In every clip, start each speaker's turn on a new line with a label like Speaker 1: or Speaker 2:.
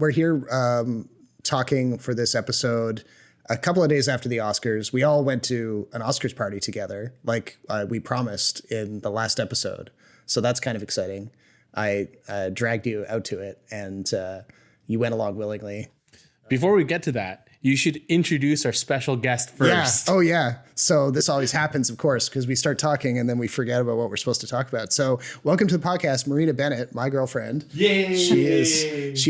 Speaker 1: we're here talking for this episode a couple of days after the Oscars. We all went to an Oscars party together, like we promised in the last episode. So that's kind of exciting. I dragged you out to it, and you went along willingly.
Speaker 2: Before we get to that, you should introduce our special guest first.
Speaker 1: Yeah. Oh, yeah. So this always happens, of course, because we start talking and then we forget about what we're supposed to talk about. So welcome to the podcast, Marina Bennett, my girlfriend.
Speaker 2: Yay!
Speaker 1: She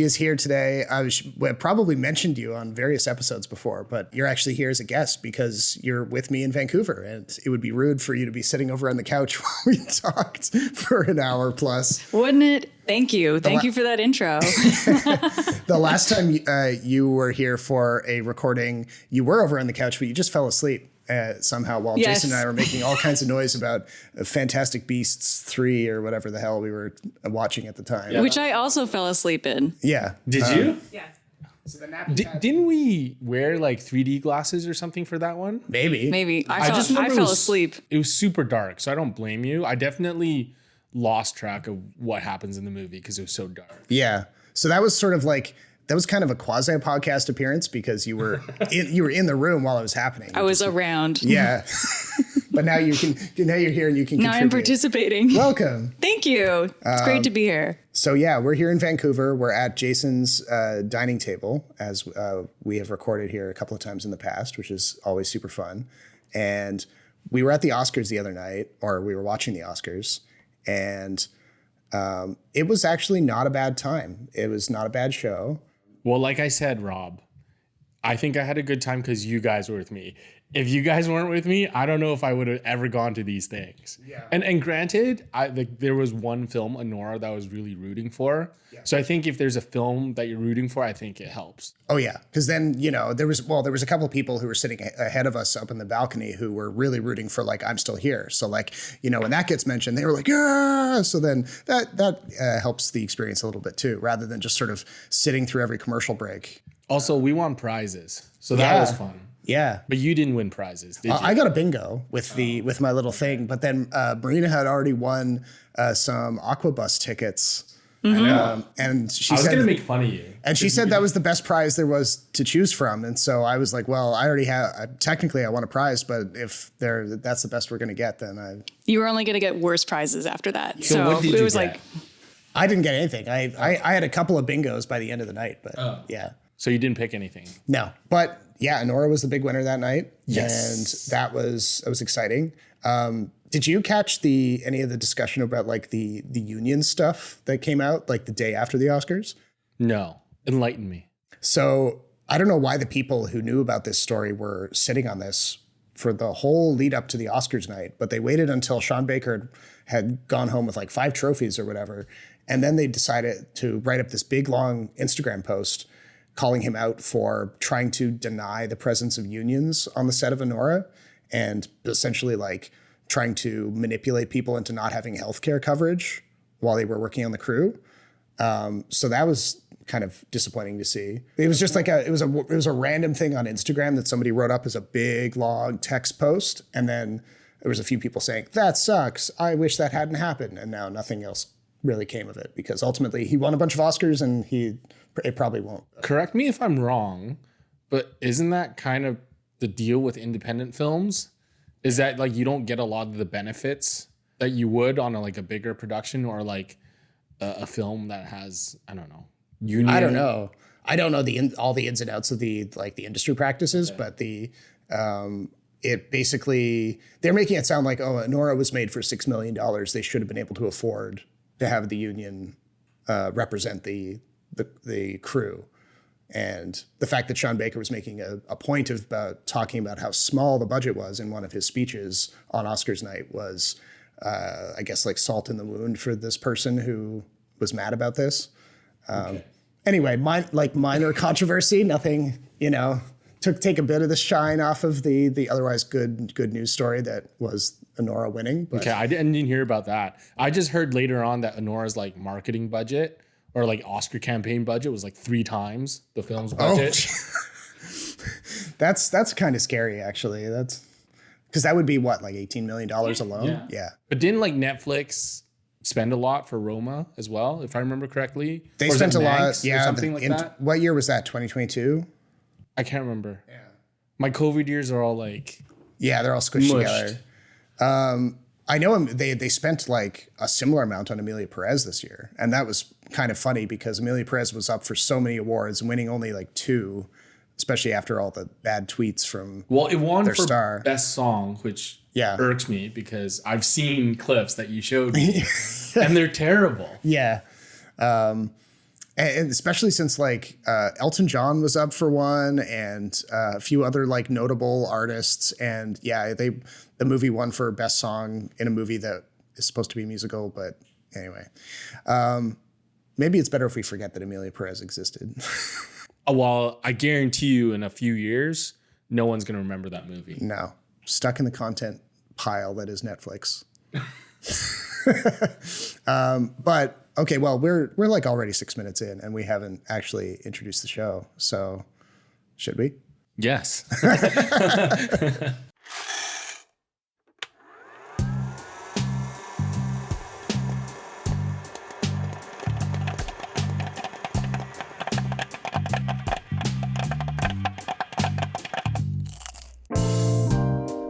Speaker 1: is here today. I probably mentioned you on various episodes before, but you're actually here as a guest because you're with me in Vancouver, and it would be rude for you to be sitting over on the couch while we talked for an hour plus.
Speaker 3: Wouldn't it? Thank you. Thank you for that intro.
Speaker 1: The last time you were here for a recording, you were over on the couch, but you just fell asleep somehow while Jason and I were making all kinds of noise about Fantastic Beasts 3 or whatever the hell we were watching at the time.
Speaker 3: Yeah. Which I also fell asleep in.
Speaker 1: Yeah.
Speaker 2: Did you?
Speaker 3: Yes.
Speaker 1: So the
Speaker 2: Didn't we wear like 3D glasses or something for that one?
Speaker 1: Maybe.
Speaker 3: I fell asleep.
Speaker 2: It was super dark, so I don't blame you. I definitely lost track of what happens in the movie because it was so dark.
Speaker 1: Yeah. So that was sort of like, that was kind of a quasi podcast appearance because you were in the room while it was happening.
Speaker 3: I was around.
Speaker 1: Yeah. But now you're here and you can
Speaker 3: now
Speaker 1: contribute.
Speaker 3: I'm participating.
Speaker 1: Welcome.
Speaker 3: Thank you. It's great to be here.
Speaker 1: So yeah, we're here in Vancouver. We're at Jason's dining table, as we have recorded here a couple of times in the past, which is always super fun. And we were at the Oscars the other night, or we were watching the Oscars, and it was actually not a bad time. It was not a bad show.
Speaker 2: Well, like I said, Rob, I think I had a good time because you guys were with me. If you guys weren't with me, I don't know if I would have ever gone to these things. Yeah. And granted, there was one film, Anora, that I was really rooting for. Yeah. So I think if there's a film that you're rooting for, I think it helps.
Speaker 1: Oh yeah, because then there was a couple of people who were sitting ahead of us up in the balcony who were really rooting for like I'm Still Here. So like when that gets mentioned, they were like yeah. So then that helps the experience a little bit too, rather than just sort of sitting through every commercial break.
Speaker 2: Also, we won prizes, so that was fun.
Speaker 1: Yeah,
Speaker 2: but you didn't win prizes, did you?
Speaker 1: I got a bingo with my little thing, but then Marina had already won some Aquabus tickets. Mm-hmm. And she said,
Speaker 2: I was going to make fun of you.
Speaker 1: And she said that was the best prize there was to choose from. And so I was like, well, I already have, technically I want a prize, but if that's the best we're going to get, then
Speaker 3: you were only going to get worse prizes after that.
Speaker 2: So what did you get?
Speaker 3: Like,
Speaker 1: I didn't get anything. I had a couple of bingos by the end of the night, but yeah.
Speaker 2: So you didn't pick anything?
Speaker 1: No, but yeah, Anora was the big winner that night.
Speaker 2: Yes.
Speaker 1: And that was exciting. Did you catch any of the discussion about like the union stuff that came out like the day after the Oscars?
Speaker 2: No. Enlighten me.
Speaker 1: So I don't know why the people who knew about this story were sitting on this for the whole lead up to the Oscars night, but they waited until Sean Baker had gone home with like 5 trophies or whatever. And then they decided to write up this big, long Instagram post calling him out for trying to deny the presence of unions on the set of Anora and essentially like trying to manipulate people into not having healthcare coverage while they were working on the crew. So that was kind of disappointing to see. It was just like it was a random thing on Instagram that somebody wrote up as a big long text post. And then there was a few people saying, that sucks. I wish that hadn't happened. And now nothing else really came of it because ultimately he won a bunch of Oscars and it probably won't.
Speaker 2: Correct me if I'm wrong, but isn't that kind of the deal with independent films? Is that like you don't get a lot of the benefits that you would on a bigger production or like a film that has, I don't know, union?
Speaker 1: I don't know. I don't know all the ins and outs of the industry practices, but it basically, they're making it sound like, oh, Anora was made for $6 million. They should have been able to afford to have the union represent the crew. And the fact that Sean Baker was making a point of talking about how small the budget was in one of his speeches on Oscars night was, I guess, like salt in the wound for this person who was mad about this. Okay. Anyway, minor controversy, nothing, take a bit of the shine off of the otherwise good news story that was Anora winning. But.
Speaker 2: Okay, I didn't hear about that. I just heard later on that Anora's marketing budget or Oscar campaign budget was 3 times the film's budget.
Speaker 1: Oh. That's kind of scary, actually. That's because that would be what, $18 million alone?
Speaker 2: Yeah. But didn't Netflix spend a lot for Roma as well, if I remember correctly.
Speaker 1: They
Speaker 2: Or is
Speaker 1: spent
Speaker 2: it
Speaker 1: a lot.
Speaker 2: Manx or
Speaker 1: Yeah.
Speaker 2: something like that.
Speaker 1: What year was that? 2022?
Speaker 2: I can't remember. Yeah. My COVID years are all like
Speaker 1: Yeah, they're all squished
Speaker 2: mushed.
Speaker 1: together. I know they spent like a similar amount on Amelia Perez this year. And that was kind of funny because Amelia Perez was up for so many awards, winning only like 2, especially after all the bad tweets from
Speaker 2: Well, it won
Speaker 1: their
Speaker 2: for
Speaker 1: star.
Speaker 2: best song, which
Speaker 1: Yeah.
Speaker 2: irks me because I've seen clips that you showed me and they're terrible.
Speaker 1: Yeah. And especially since like Elton John was up for one and a few other like notable artists. And yeah, the movie won for best song in a movie that is supposed to be musical. But anyway, maybe it's better if we forget that Amelia Perez existed.
Speaker 2: Well, I guarantee you in a few years, no one's going to remember that movie.
Speaker 1: No, stuck in the content pile that is Netflix. But okay, well, we're like already 6 minutes in and we haven't actually introduced the show. So should we?
Speaker 2: Yes.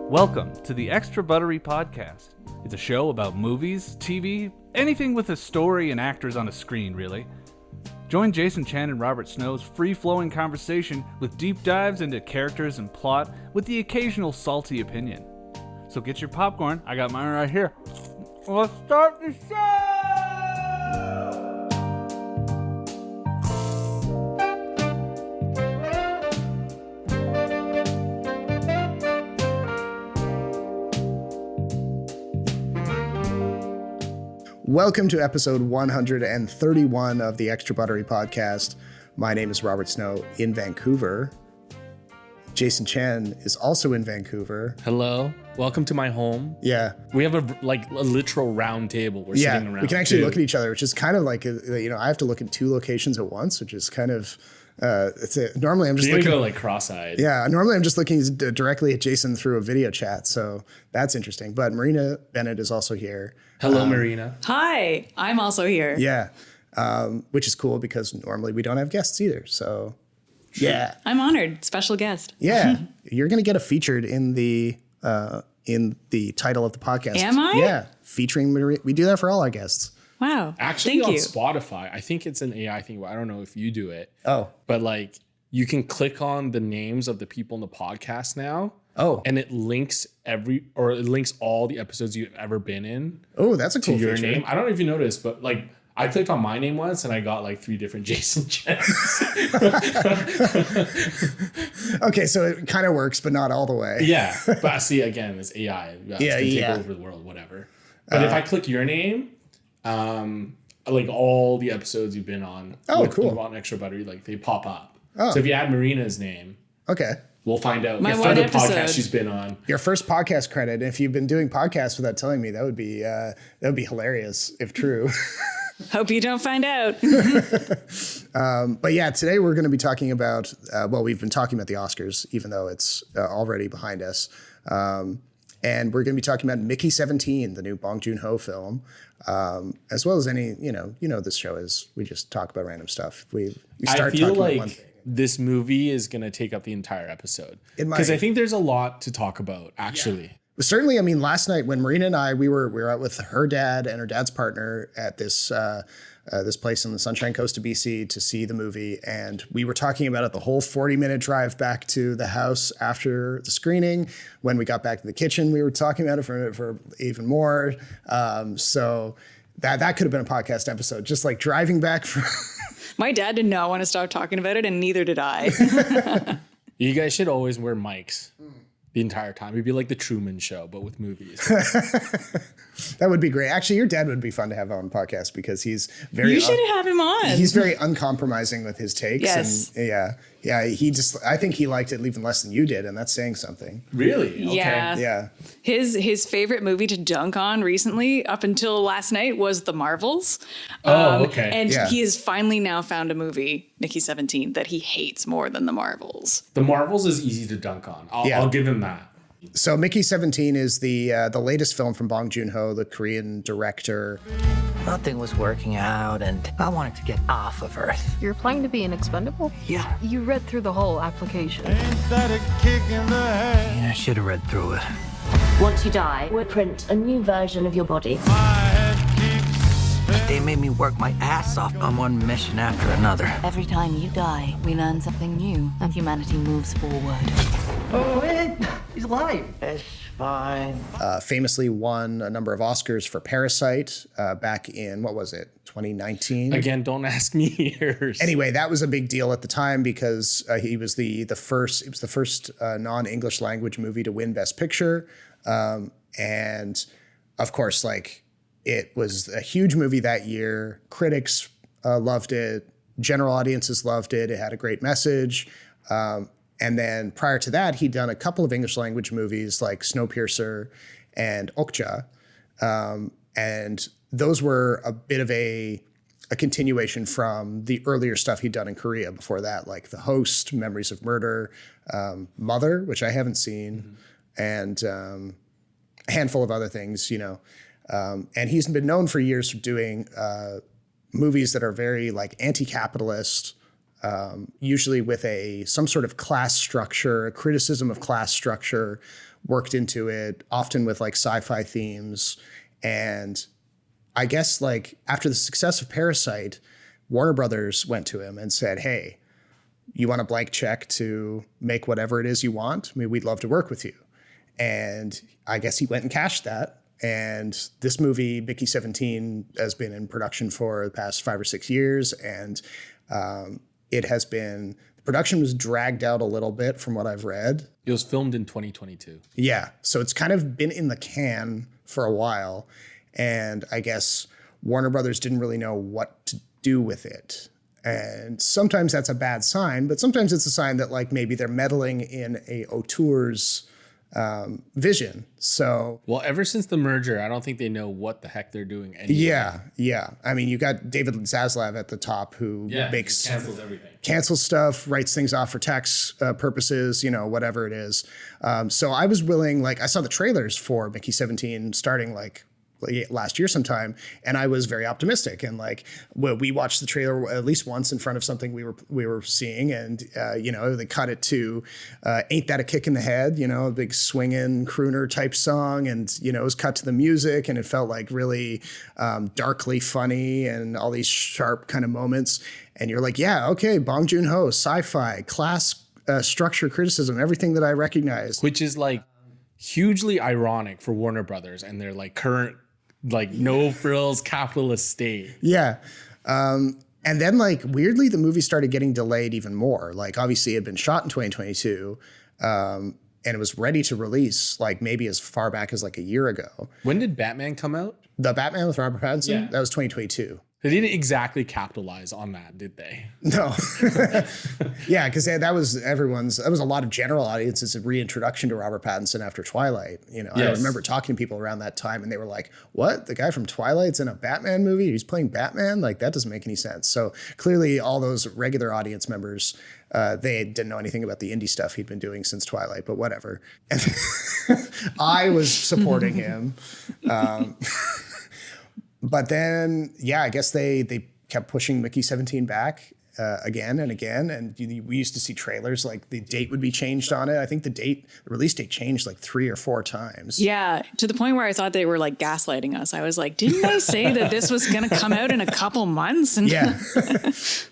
Speaker 4: Welcome to the Extra Buttery podcast. It's a show about movies, TV, anything with a story and actors on a screen, really. Join Jason Chan and Robert Snow's free-flowing conversation with deep dives into characters and plot with the occasional salty opinion. So get your popcorn, I got mine right here. Let's start the show!
Speaker 1: Welcome to episode 131 of the Extra Buttery podcast. My name is Robert Snow in Vancouver. Jason Chen is also in Vancouver.
Speaker 2: Hello. Welcome to my home.
Speaker 1: Yeah.
Speaker 2: We have a literal round table. We're sitting around.
Speaker 1: We can actually
Speaker 2: too.
Speaker 1: look at each other, which is kind of like, I have to look at 2 locations at once, which is kind of, normally I'm just
Speaker 2: You're
Speaker 1: looking.
Speaker 2: gonna go like cross-eyed.
Speaker 1: Yeah, normally I'm just looking directly at Jason through a video chat, so that's interesting. But Marina Bennett is also here.
Speaker 2: Hello, Marina.
Speaker 3: Hi, I'm also here.
Speaker 1: Yeah, which is cool because normally we don't have guests either. So, yeah,
Speaker 3: I'm honored. Special guest.
Speaker 1: yeah, you're gonna get a featured in the title of the podcast.
Speaker 3: Am I?
Speaker 1: Yeah, featuring Marina. We do that for all our guests.
Speaker 3: Wow.
Speaker 2: Actually,
Speaker 3: Thank
Speaker 2: on
Speaker 3: you.
Speaker 2: Spotify, I think it's an AI thing, but I don't know if you do it.
Speaker 1: Oh,
Speaker 2: But like, you can click on the names of the people in the podcast now.
Speaker 1: Oh.
Speaker 2: And it links all the episodes you've ever been in
Speaker 1: oh, that's a
Speaker 2: to
Speaker 1: cool
Speaker 2: your
Speaker 1: feature.
Speaker 2: name. I don't know if you noticed, but like, I clicked on my name once and I got like 3 different Jason Chens.
Speaker 1: Okay, so it kind of works, but not all the way.
Speaker 2: Yeah. But see, again, it's AI. It's gonna take
Speaker 1: yeah.
Speaker 2: over the world, whatever. But if I click your name, like all the episodes you've been on,
Speaker 1: cool.
Speaker 2: on Extra Buttery, like they pop up.
Speaker 1: Oh.
Speaker 2: So if you add Marina's name,
Speaker 1: Okay.
Speaker 2: we'll find out
Speaker 3: My
Speaker 2: if
Speaker 3: one
Speaker 2: other
Speaker 3: episode.
Speaker 2: podcast she's been on.
Speaker 1: Your first podcast credit. If you've been doing podcasts without telling me, that would be hilarious if true.
Speaker 3: Hope you don't find out.
Speaker 1: But yeah, today we're going to be talking about. We've been talking about the Oscars, even though it's already behind us. And we're going to be talking about Mickey 17, the new Bong Joon-Ho film, as well as any. This show is we just talk about random stuff. We
Speaker 2: I
Speaker 1: start
Speaker 2: feel
Speaker 1: talking about one
Speaker 2: like
Speaker 1: thing.
Speaker 2: this movie is going to take up the entire episode.
Speaker 1: It might.
Speaker 2: Because I think there's a lot to talk about, actually.
Speaker 1: Certainly, I mean, last night when Marina and I we were out with her dad and her dad's partner at this this place on the Sunshine Coast of BC to see the movie, and we were talking about it the whole 40-minute drive back to the house after the screening. When we got back to the kitchen, we were talking about it for even more. So that could have been a podcast episode, just like driving back from.
Speaker 3: My dad did not want to stop talking about it, and neither did I.
Speaker 2: You guys should always wear mics the entire time. It'd be like the Truman Show, but with movies.
Speaker 1: That would be great. Actually, your dad would be fun to have on podcast because he's very.
Speaker 3: You should have him on.
Speaker 1: He's very uncompromising with his takes.
Speaker 3: Yes.
Speaker 1: And yeah. I think he liked it even less than you did, and that's saying something.
Speaker 2: Really? Okay.
Speaker 3: Yeah.
Speaker 1: Yeah.
Speaker 3: His favorite movie to dunk on recently, up until last night, was The Marvels.
Speaker 2: Oh, okay.
Speaker 3: And
Speaker 1: Yeah.
Speaker 3: he has finally now found a movie, Mickey 17, that he hates more than The Marvels.
Speaker 2: The Marvels is easy to dunk on.
Speaker 1: Yeah.
Speaker 2: I'll give him that.
Speaker 1: So Mickey 17 is the latest film from Bong Joon-Ho, the Korean director.
Speaker 5: Nothing was working out, and I wanted to get off of Earth.
Speaker 6: You're applying to be an expendable?
Speaker 5: Yeah.
Speaker 6: You read through the whole application.
Speaker 5: I should have read through it.
Speaker 7: Once you die, we'll print a new version of your body.
Speaker 5: They made me work my ass off on one mission after another.
Speaker 8: Every time you die, we learn something new, and humanity moves forward.
Speaker 5: Oh, man, he's alive. It's fine.
Speaker 1: Famously won a number of Oscars for Parasite back in, what was it, 2019?
Speaker 2: Again, don't ask me years.
Speaker 1: Anyway, that was a big deal at the time because he was the first non-English language movie to win Best Picture. And of course, like, it was a huge movie that year. Critics loved it. General audiences loved it. It had a great message. And then prior to that, he'd done a couple of English language movies like Snowpiercer and Okja. And those were a bit of a continuation from the earlier stuff he'd done in Korea before that, like The Host, Memories of Murder, Mother, which I haven't seen, and a handful of other things, you know. And he's been known for years for doing movies that are very like anti-capitalist, usually with some sort of class structure, a criticism of class structure worked into it, often with like sci-fi themes. And I guess like after the success of Parasite, Warner Brothers went to him and said, hey, you want a blank check to make whatever it is you want? I mean, we'd love to work with you. And I guess he went and cashed that. And this movie, Mickey 17, has been in production for the past 5 or 6 years. And it has been, the production was dragged out a little bit from what I've read.
Speaker 2: It was filmed in 2022.
Speaker 1: Yeah. So it's kind of been in the can for a while. And I guess Warner Brothers didn't really know what to do with it. And sometimes that's a bad sign, but sometimes it's a sign that like maybe they're meddling in a auteur's vision. So,
Speaker 2: well, ever since the merger, I don't think they know what the heck they're doing anyway.
Speaker 1: Yeah. I mean, you got David Zaslav at the top who makes
Speaker 2: cancels everything,
Speaker 1: cancels stuff, writes things off for tax purposes, you know, whatever it is. So I was willing, like, I saw the trailers for Mickey 17 starting like last year sometime, and I was very optimistic. And like, we watched the trailer at least once in front of something we were seeing, and you know, they cut it to "Ain't That a Kick in the Head," you know, a big swinging crooner type song, and you know, it was cut to the music, and it felt like really darkly funny, and all these sharp kind of moments. And you're like, yeah, okay, Bong Joon-Ho, sci-fi, class structure criticism, everything that I recognize,
Speaker 2: which is like hugely ironic for Warner Brothers and their like current, like no frills capitalist state.
Speaker 1: Yeah. And then like weirdly, the movie started getting delayed even more. Like obviously it had been shot in 2022 and it was ready to release like maybe as far back as like a year ago.
Speaker 2: When did Batman come out?
Speaker 1: The Batman with Robert Pattinson?
Speaker 2: Yeah.
Speaker 1: That was 2022.
Speaker 2: They didn't exactly capitalize on that, did they?
Speaker 1: No. Yeah, because that was a lot of general audiences' reintroduction to Robert Pattinson after Twilight. You know, yes. I remember talking to people around that time and they were like, what? The guy from Twilight's in a Batman movie? He's playing Batman? Like, that doesn't make any sense. So clearly all those regular audience members, they didn't know anything about the indie stuff he'd been doing since Twilight, but whatever. And I was supporting him. But then, yeah, I guess they kept pushing Mickey 17 back again and again. And we used to see trailers, like the date would be changed on it. I think the release date changed like 3 or 4 times.
Speaker 3: Yeah, to the point where I thought they were like gaslighting us. I was like, didn't they say that this was going to come out in a couple months? And
Speaker 1: yeah.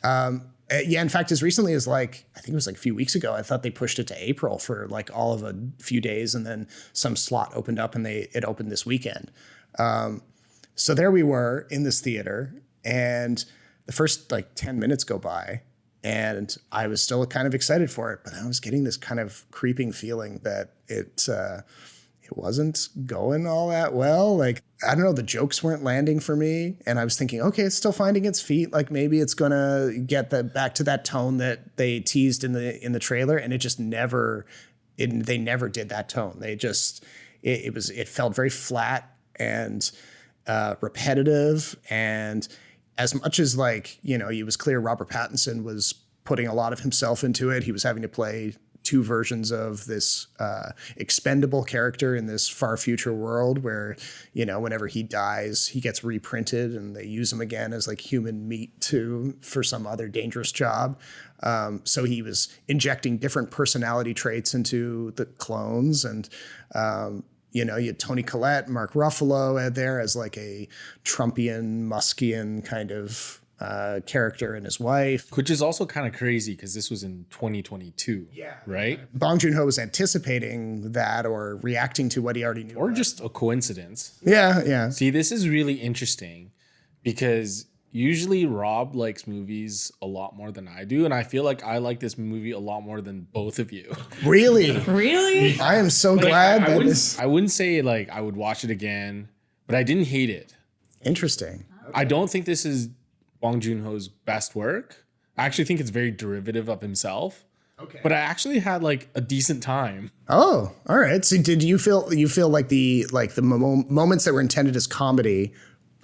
Speaker 1: Yeah, in fact, as recently as like, I think it was like a few weeks ago, I thought they pushed it to April for like all of a few days. And then some slot opened up and it opened this weekend. So there we were in this theater, and the first like 10 minutes go by, and I was still kind of excited for it, but I was getting this kind of creeping feeling that it wasn't going all that well. Like, I don't know, the jokes weren't landing for me, and I was thinking, okay, it's still finding its feet. Like maybe it's gonna get back to that tone that they teased in the trailer, and it just never. They never did that tone. They just it felt very flat and repetitive. And as much as like, you know, it was clear Robert Pattinson was putting a lot of himself into it, he was having to play two versions of this expendable character in this far future world where, you know, whenever he dies, he gets reprinted and they use him again as like human meat for some other dangerous job. So he was injecting different personality traits into the clones, and you know, you had Toni Collette, Mark Ruffalo there as like a Trumpian, Muskian kind of character, and his wife.
Speaker 2: Which is also kind of crazy because this was in 2022, right?
Speaker 1: Bong Joon-Ho was anticipating that or reacting to what he already knew.
Speaker 2: Or just a coincidence.
Speaker 1: Yeah.
Speaker 2: See, this is really interesting because usually Rob likes movies a lot more than I do. And I feel like I like this movie a lot more than both of you.
Speaker 1: Really?
Speaker 3: Really?
Speaker 1: I am so glad
Speaker 2: I wouldn't say like I would watch it again, but I didn't hate it.
Speaker 1: Interesting.
Speaker 2: I don't think this is Bong Joon-ho's best work. I actually think it's very derivative of himself. Okay. But I actually had like a decent time.
Speaker 1: Oh, all right. So did you feel like the moments that were intended as comedy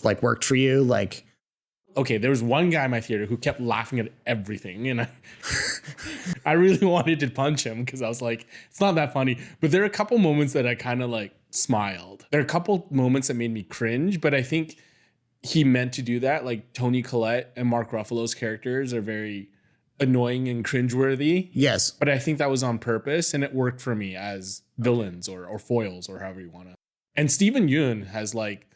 Speaker 1: like worked for you? Like,
Speaker 2: okay, there was one guy in my theater who kept laughing at everything, and I really wanted to punch him because I was like, it's not that funny. But there are a couple moments that I kind of like smiled. There are a couple moments that made me cringe, but I think he meant to do that. Like Toni Collette and Mark Ruffalo's characters are very annoying and cringeworthy.
Speaker 1: Yes.
Speaker 2: But I think that was on purpose, and it worked for me as villains or foils or however you want to. And Steven Yeun has like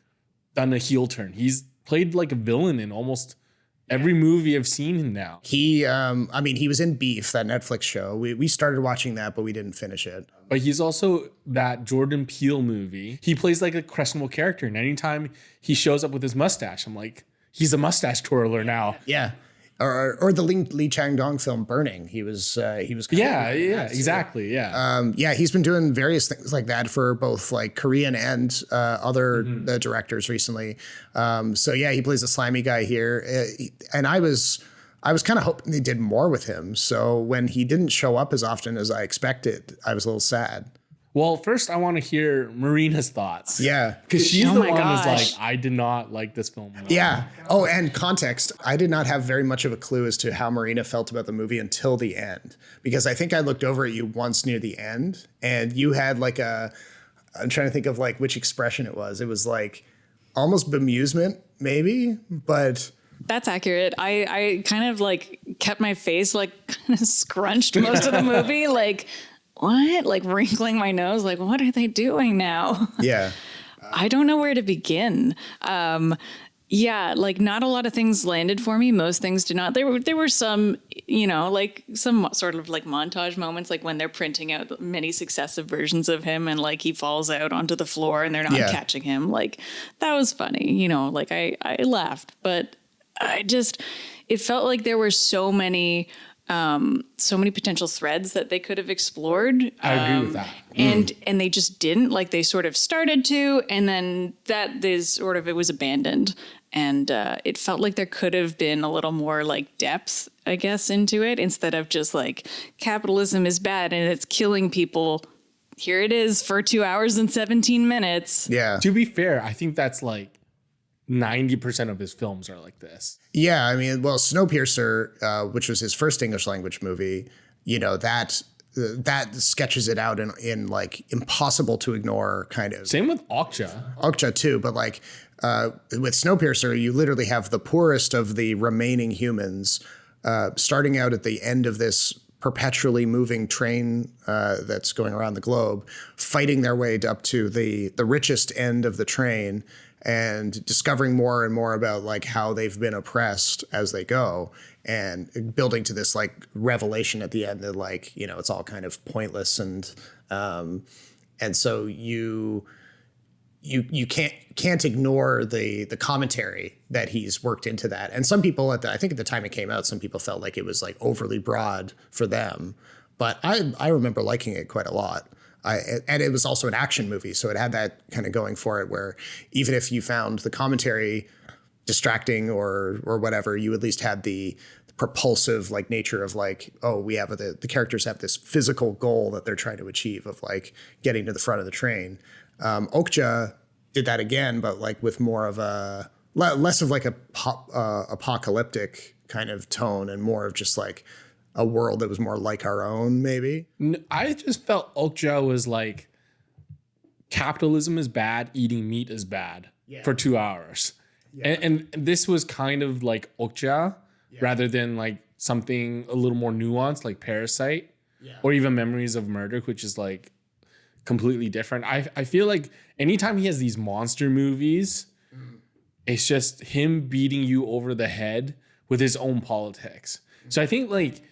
Speaker 2: done a heel turn. He's played like a villain in almost every movie I've seen him now.
Speaker 1: He, I mean, he was in Beef, that Netflix show. We started watching that, but we didn't finish it.
Speaker 2: But he's also that Jordan Peele movie. He plays like a questionable character. And anytime he shows up with his mustache, I'm like, he's a mustache twirler now.
Speaker 1: Yeah. Or the Lee Chang-dong film Burning. He was
Speaker 2: exactly. Yeah.
Speaker 1: He's been doing various things like that for both like Korean and other directors recently. He plays a slimy guy here. And I was kind of hoping they did more with him. So when he didn't show up as often as I expected, I was a little sad.
Speaker 2: Well, first I want to hear Marina's thoughts.
Speaker 1: Yeah.
Speaker 2: Because she's the one who's like, I did not like this film at all.
Speaker 1: Yeah. Oh, and context. I did not have very much of a clue as to how Marina felt about the movie until the end. Because I think I looked over at you once near the end and you had like I'm trying to think of like which expression it was. It was like almost bemusement, maybe, but...
Speaker 3: That's accurate. I kind of like kept my face like kind of scrunched most of the movie. Like, what? Like wrinkling my nose. Like, what are they doing now?
Speaker 1: Yeah.
Speaker 3: I don't know where to begin. Like not a lot of things landed for me. Most things did not. There were some, like some sort of like montage moments, like when they're printing out many successive versions of him and like he falls out onto the floor and they're not catching him. Like that was funny, like I laughed, but it felt like there were so many potential threads that they could have explored.
Speaker 2: I agree with that.
Speaker 3: And they just didn't. Like they sort of started to, and then it was abandoned. And it felt like there could have been a little more like depth, I guess, into it instead of just like capitalism is bad and it's killing people. Here it is for 2 hours and 17 minutes.
Speaker 1: Yeah.
Speaker 2: To be fair, I think that's like 90% of his films are like this.
Speaker 1: Yeah, I mean, well, Snowpiercer, which was his first English language movie, that sketches it out in like impossible to ignore kind of.
Speaker 2: Same with Okja.
Speaker 1: Okja too, but like with Snowpiercer, you literally have the poorest of the remaining humans starting out at the end of this perpetually moving train that's going around the globe, fighting their way up to the richest end of the train and discovering more and more about like how they've been oppressed as they go, and building to this like revelation at the end that like, it's all kind of pointless. And so you can't ignore the commentary that he's worked into that. And some people I think at the time it came out, some people felt like it was like overly broad for them, but I remember liking it quite a lot. And it was also an action movie, so it had that kind of going for it, where even if you found the commentary distracting or whatever, you at least had the propulsive like nature of like, oh, we have the characters have this physical goal that they're trying to achieve of like getting to the front of the train. Okja did that again, but like with more of a less of like a apocalyptic kind of tone and more of just like a world that was more like our own, maybe.
Speaker 2: I just felt Okja was like, capitalism is bad, eating meat is bad for 2 hours. Yeah. And this was kind of like Okja rather than like something a little more nuanced like Parasite or even Memories of Murder, which is like completely different. I feel like anytime he has these monster movies, it's just him beating you over the head with his own politics. So I think like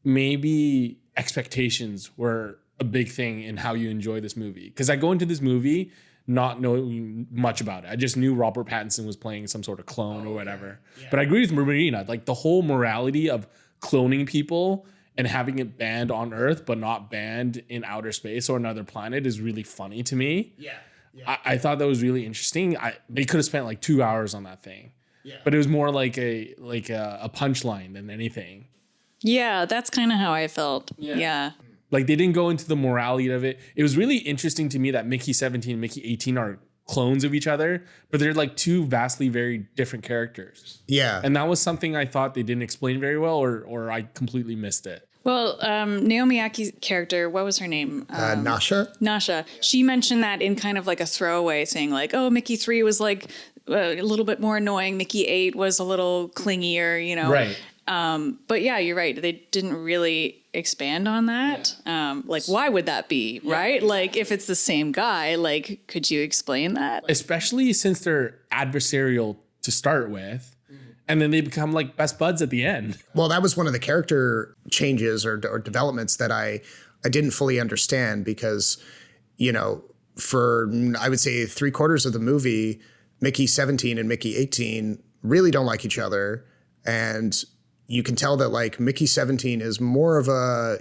Speaker 2: maybe expectations were a big thing in how you enjoy this movie. Because I go into this movie not knowing much about it. I just knew Robert Pattinson was playing some sort of clone or whatever. Yeah. But I agree with Marina. Like the whole morality of cloning people and having it banned on Earth, but not banned in outer space or another planet is really funny to me. Yeah. I thought that was really interesting. They could have spent like 2 hours on that thing. Yeah. But it was more like a punchline than anything.
Speaker 3: Yeah, that's kind of how I felt. Yeah.
Speaker 2: Like they didn't go into the morality of it. It was really interesting to me that Mickey 17 and Mickey 18 are clones of each other, but they're like two vastly very different characters.
Speaker 1: Yeah.
Speaker 2: And that was something I thought they didn't explain very well, or I completely missed it.
Speaker 3: Well, Naomi Aki's character, what was her name?
Speaker 1: Nasha?
Speaker 3: Nasha. She mentioned that in kind of like a throwaway, saying like, oh, Mickey 3 was like a little bit more annoying. Mickey 8 was a little clingier, you know?
Speaker 2: Right.
Speaker 3: But yeah, you're right. They didn't really expand on that. Like, why would that be, right? Like, if it's the same guy, like, could you explain that?
Speaker 2: Especially since they're adversarial to start with. And then they become like best buds at the end.
Speaker 1: Well, that was one of the character changes or developments that I didn't fully understand because, you know, for I would say 3/4 of the movie, Mickey 17 and Mickey 18 really don't like each other. And you can tell that like Mickey 17 is more of a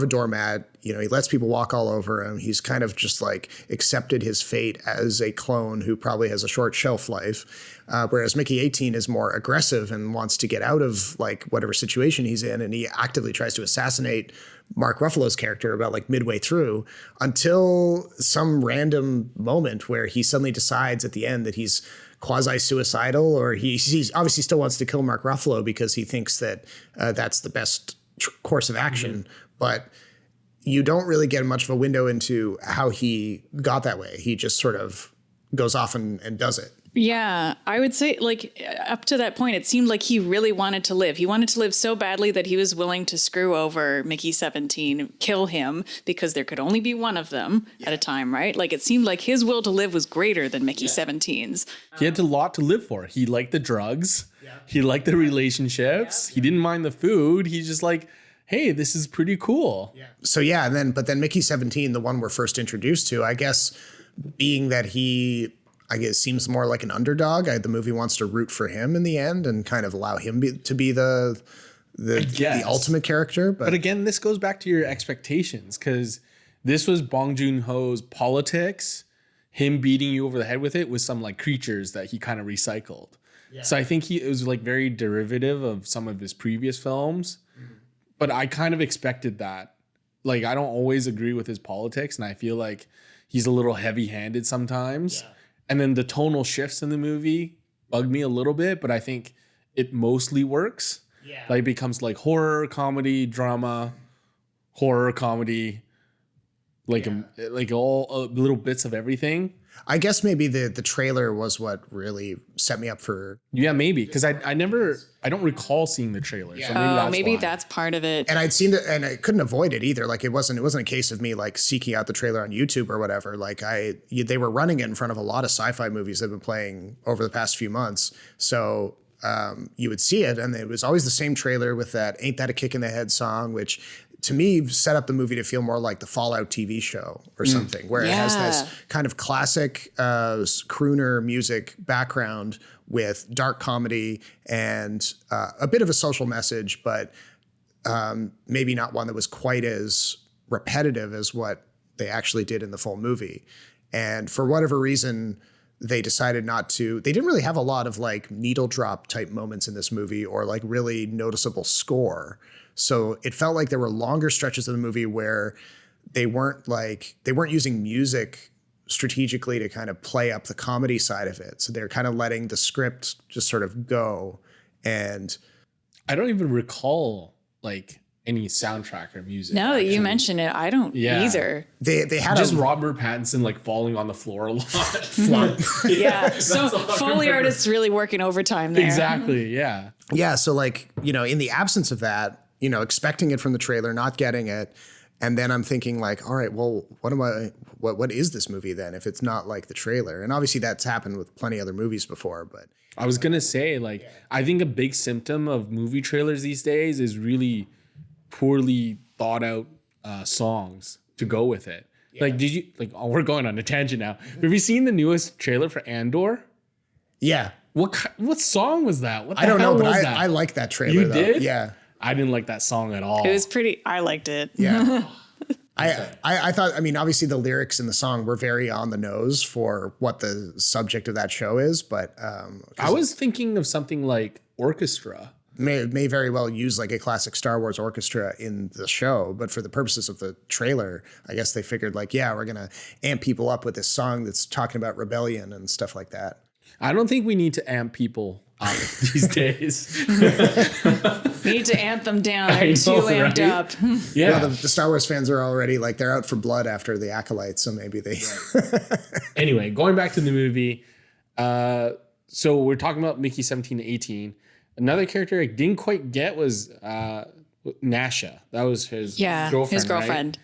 Speaker 1: doormat. You know, he lets people walk all over him. He's kind of just like accepted his fate as a clone who probably has a short shelf life. Whereas Mickey 18 is more aggressive and wants to get out of like whatever situation he's in. And he actively tries to assassinate Mark Ruffalo's character about like midway through until some random moment where he suddenly decides at the end that he's quasi-suicidal, or he obviously still wants to kill Mark Ruffalo because he thinks that that's the best course of action. But you don't really get much of a window into how he got that way. He just sort of goes off and does it.
Speaker 3: Yeah, I would say like up to that point, it seemed like he really wanted to live. He wanted to live so badly that he was willing to screw over Mickey 17, kill him because there could only be one of them at a time, right? Like it seemed like his will to live was greater than Mickey 17's.
Speaker 2: He had a lot to live for. He liked the drugs. Yeah. He liked the relationships. Yeah. He didn't mind the food. He's just like, hey, this is pretty cool. Yeah.
Speaker 1: So yeah, but then Mickey 17, the one we're first introduced to, I guess being that I guess seems more like an underdog. The movie wants to root for him in the end and kind of allow him to be the ultimate character. But
Speaker 2: again, this goes back to your expectations because this was Bong Joon-ho's politics, him beating you over the head with it with some like creatures that he kind of recycled. Yeah. So I think it was like very derivative of some of his previous films, but I kind of expected that. Like I don't always agree with his politics, and I feel like he's a little heavy-handed sometimes. Yeah. And then the tonal shifts in the movie bug me a little bit, but I think it mostly works. Yeah. Like it becomes like horror, comedy, drama, horror, comedy, like all little bits of everything.
Speaker 1: I guess maybe the trailer was what really set me up for.
Speaker 2: Yeah, maybe because I don't recall seeing the trailer. Yeah.
Speaker 3: So maybe that's part of it.
Speaker 1: And I'd seen it, and I couldn't avoid it either. Like it wasn't a case of me like seeking out the trailer on YouTube or whatever. Like they were running it in front of a lot of sci-fi movies that have been playing over the past few months. So you would see it, and it was always the same trailer with that "Ain't That a Kick in the Head" song, which to me set up the movie to feel more like the Fallout TV show or something, where it has this kind of classic crooner music background with dark comedy and a bit of a social message, but maybe not one that was quite as repetitive as what they actually did in the full movie. And for whatever reason, they decided not to. They didn't really have a lot of like needle drop type moments in this movie or like really noticeable score. So it felt like there were longer stretches of the movie where they weren't using music strategically to kind of play up the comedy side of it. So they're kind of letting the script just sort of go. And
Speaker 2: I don't even recall like any soundtrack or music.
Speaker 3: Now that you
Speaker 2: actually.
Speaker 3: mention it, I don't either.
Speaker 1: They had
Speaker 2: Just Robert Pattinson like falling on the floor a lot.
Speaker 3: Yeah. So Foley artists really working overtime there.
Speaker 2: Exactly. Yeah.
Speaker 1: Yeah, so like, you know, in the absence of that, you know, expecting it from the trailer, not getting it, and then I'm thinking like, all right, well, what is this movie then if it's not like the trailer? And obviously that's happened with plenty other movies before, but
Speaker 2: I was gonna say, like, I think a big symptom of movie trailers these days is really poorly thought out songs to go with it. Yeah. Like, did you like? Oh, we're going on a tangent now. Have you seen the newest trailer for Andor?
Speaker 1: yeah.
Speaker 2: What song was that? What the
Speaker 1: I don't know,
Speaker 2: hell
Speaker 1: but
Speaker 2: was that?
Speaker 1: I like that trailer
Speaker 2: You
Speaker 1: though.
Speaker 2: did?
Speaker 1: Yeah.
Speaker 2: I didn't like that song at all.
Speaker 3: It was pretty, I liked it.
Speaker 1: Yeah. I thought, I mean, obviously the lyrics in the song were very on the nose for what the subject of that show is, but
Speaker 2: I was thinking of something like orchestra.
Speaker 1: may very well use like a classic Star Wars orchestra in the show, but for the purposes of the trailer, I guess they figured like, yeah, we're gonna amp people up with this song that's talking about rebellion and stuff like that.
Speaker 2: I don't think we need to amp people up these days.
Speaker 3: We need to amp them down. They're too amped
Speaker 2: right?
Speaker 3: up.
Speaker 2: Yeah.
Speaker 1: Well, the Star Wars fans are already like, they're out for blood after the Acolyte, so maybe they...
Speaker 2: Anyway, going back to the movie. So we're talking about Mickey 17 to 18. Another character I didn't quite get was Nasha. That was his girlfriend.
Speaker 3: His girlfriend.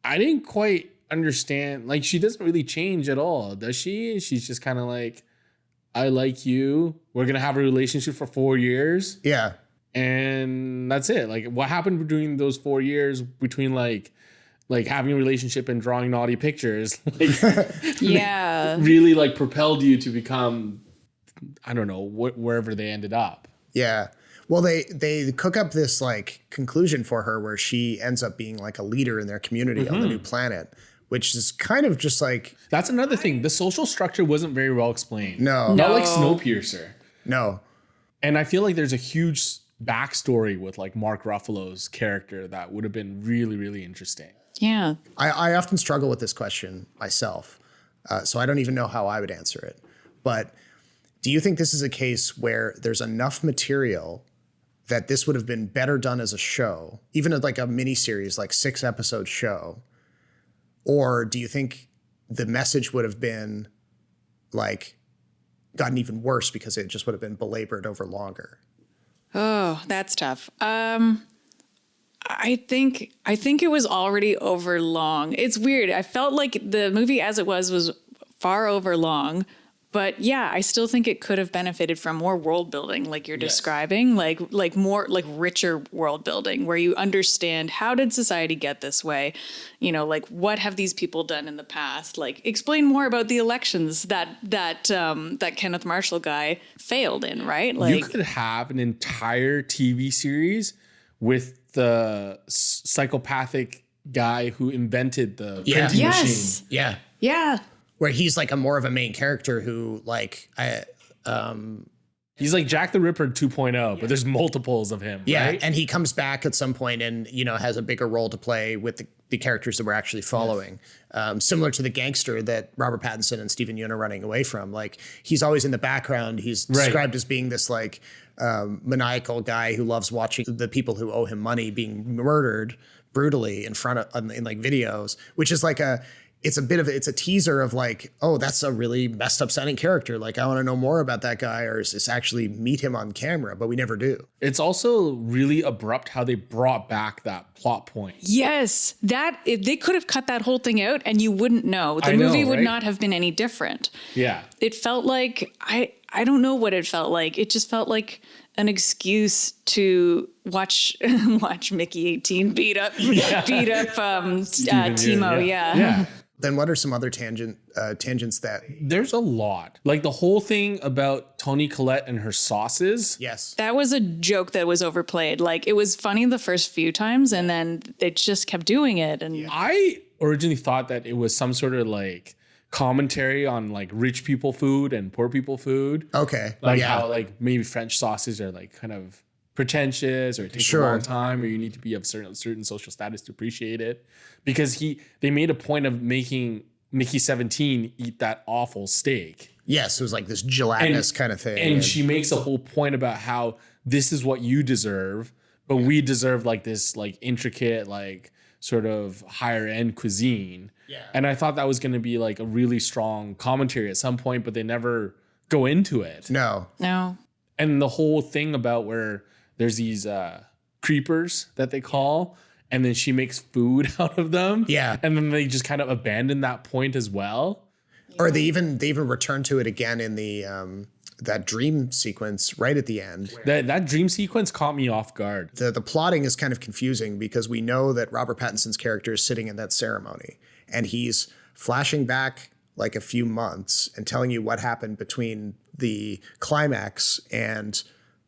Speaker 2: Right? I didn't quite understand. Like, she doesn't really change at all, does she? She's just kind of like, I like you. We're going to have a relationship for 4 years.
Speaker 1: Yeah.
Speaker 2: And that's it. Like, what happened between those 4 years between like having a relationship and drawing naughty pictures? Like,
Speaker 3: Yeah.
Speaker 2: really like propelled you to become, I don't know, wherever they ended up.
Speaker 1: Yeah. Well, they cook up this like conclusion for her where she ends up being like a leader in their community on the new planet, which is kind of just like...
Speaker 2: That's another thing. The social structure wasn't very well explained.
Speaker 1: No.
Speaker 2: Not like Snowpiercer.
Speaker 1: No.
Speaker 2: And I feel like there's a huge backstory with like Mark Ruffalo's character that would have been really, really interesting.
Speaker 3: Yeah.
Speaker 1: I often struggle with this question myself, so I don't even know how I would answer it. But do you think this is a case where there's enough material that this would have been better done as a show, even like a miniseries, like 6-episode show? Or do you think the message would have been like gotten even worse because it just would have been belabored over longer?
Speaker 3: Oh, that's tough. I think it was already over long. It's weird. I felt like the movie as it was far over long. But yeah, I still think it could have benefited from more world building, like you're describing, like more like richer world building, where you understand how did society get this way, you know, like what have these people done in the past, like explain more about the elections that Kenneth Marshall guy failed in, right? Like
Speaker 2: you could have an entire TV series with the psychopathic guy who invented the printing machine.
Speaker 1: Yeah.
Speaker 3: Yeah.
Speaker 1: Where he's like a more of a main character who like
Speaker 2: He's like Jack the Ripper 2.0, but there's multiples of him.
Speaker 1: yeah,
Speaker 2: right?
Speaker 1: and he comes back at some point and, you know, has a bigger role to play with the characters that we're actually following. Similar to the gangster that Robert Pattinson and Stephen Yeun are running away from. Like, he's always in the background. He's described as being this like maniacal guy who loves watching the people who owe him money being murdered brutally in front of in like videos, which is like it's a teaser of like, oh, that's a really messed up sounding character. Like, I want to know more about that guy, or is this actually meet him on camera? But we never do.
Speaker 2: It's also really abrupt how they brought back that plot point.
Speaker 3: Yes, they could have cut that whole thing out and you wouldn't know. The movie would not have been any different.
Speaker 2: Yeah.
Speaker 3: It felt like, I don't know what it felt like. It just felt like an excuse to watch Mickey 18 beat up Timo.
Speaker 2: Yeah.
Speaker 1: Then what are some other tangents that...
Speaker 2: There's a lot. Like the whole thing about Toni Collette and her sauces.
Speaker 1: Yes.
Speaker 3: That was a joke that was overplayed. Like, it was funny the first few times and then it just kept doing it. And
Speaker 2: I originally thought that it was some sort of like commentary on like rich people food and poor people food.
Speaker 1: Okay.
Speaker 2: Like how like maybe French sauces are like kind of pretentious, or it takes a long time, or you need to be of certain social status to appreciate it. Because they made a point of making Mickey 17 eat that awful steak.
Speaker 1: Yes, it was like this gelatinous kind of thing.
Speaker 2: And she makes a whole point about how this is what you deserve but we deserve like this like intricate like sort of higher end cuisine. Yeah. And I thought that was going to be like a really strong commentary at some point, but they never go into it.
Speaker 1: No.
Speaker 2: And the whole thing about where there's these creepers that they call, and then she makes food out of them.
Speaker 1: Yeah.
Speaker 2: And then they just kind of abandon that point as well.
Speaker 1: Or they even return to it again in the that dream sequence right at the end.
Speaker 2: That dream sequence caught me off guard.
Speaker 1: The plotting is kind of confusing because we know that Robert Pattinson's character is sitting in that ceremony and he's flashing back like a few months and telling you what happened between the climax and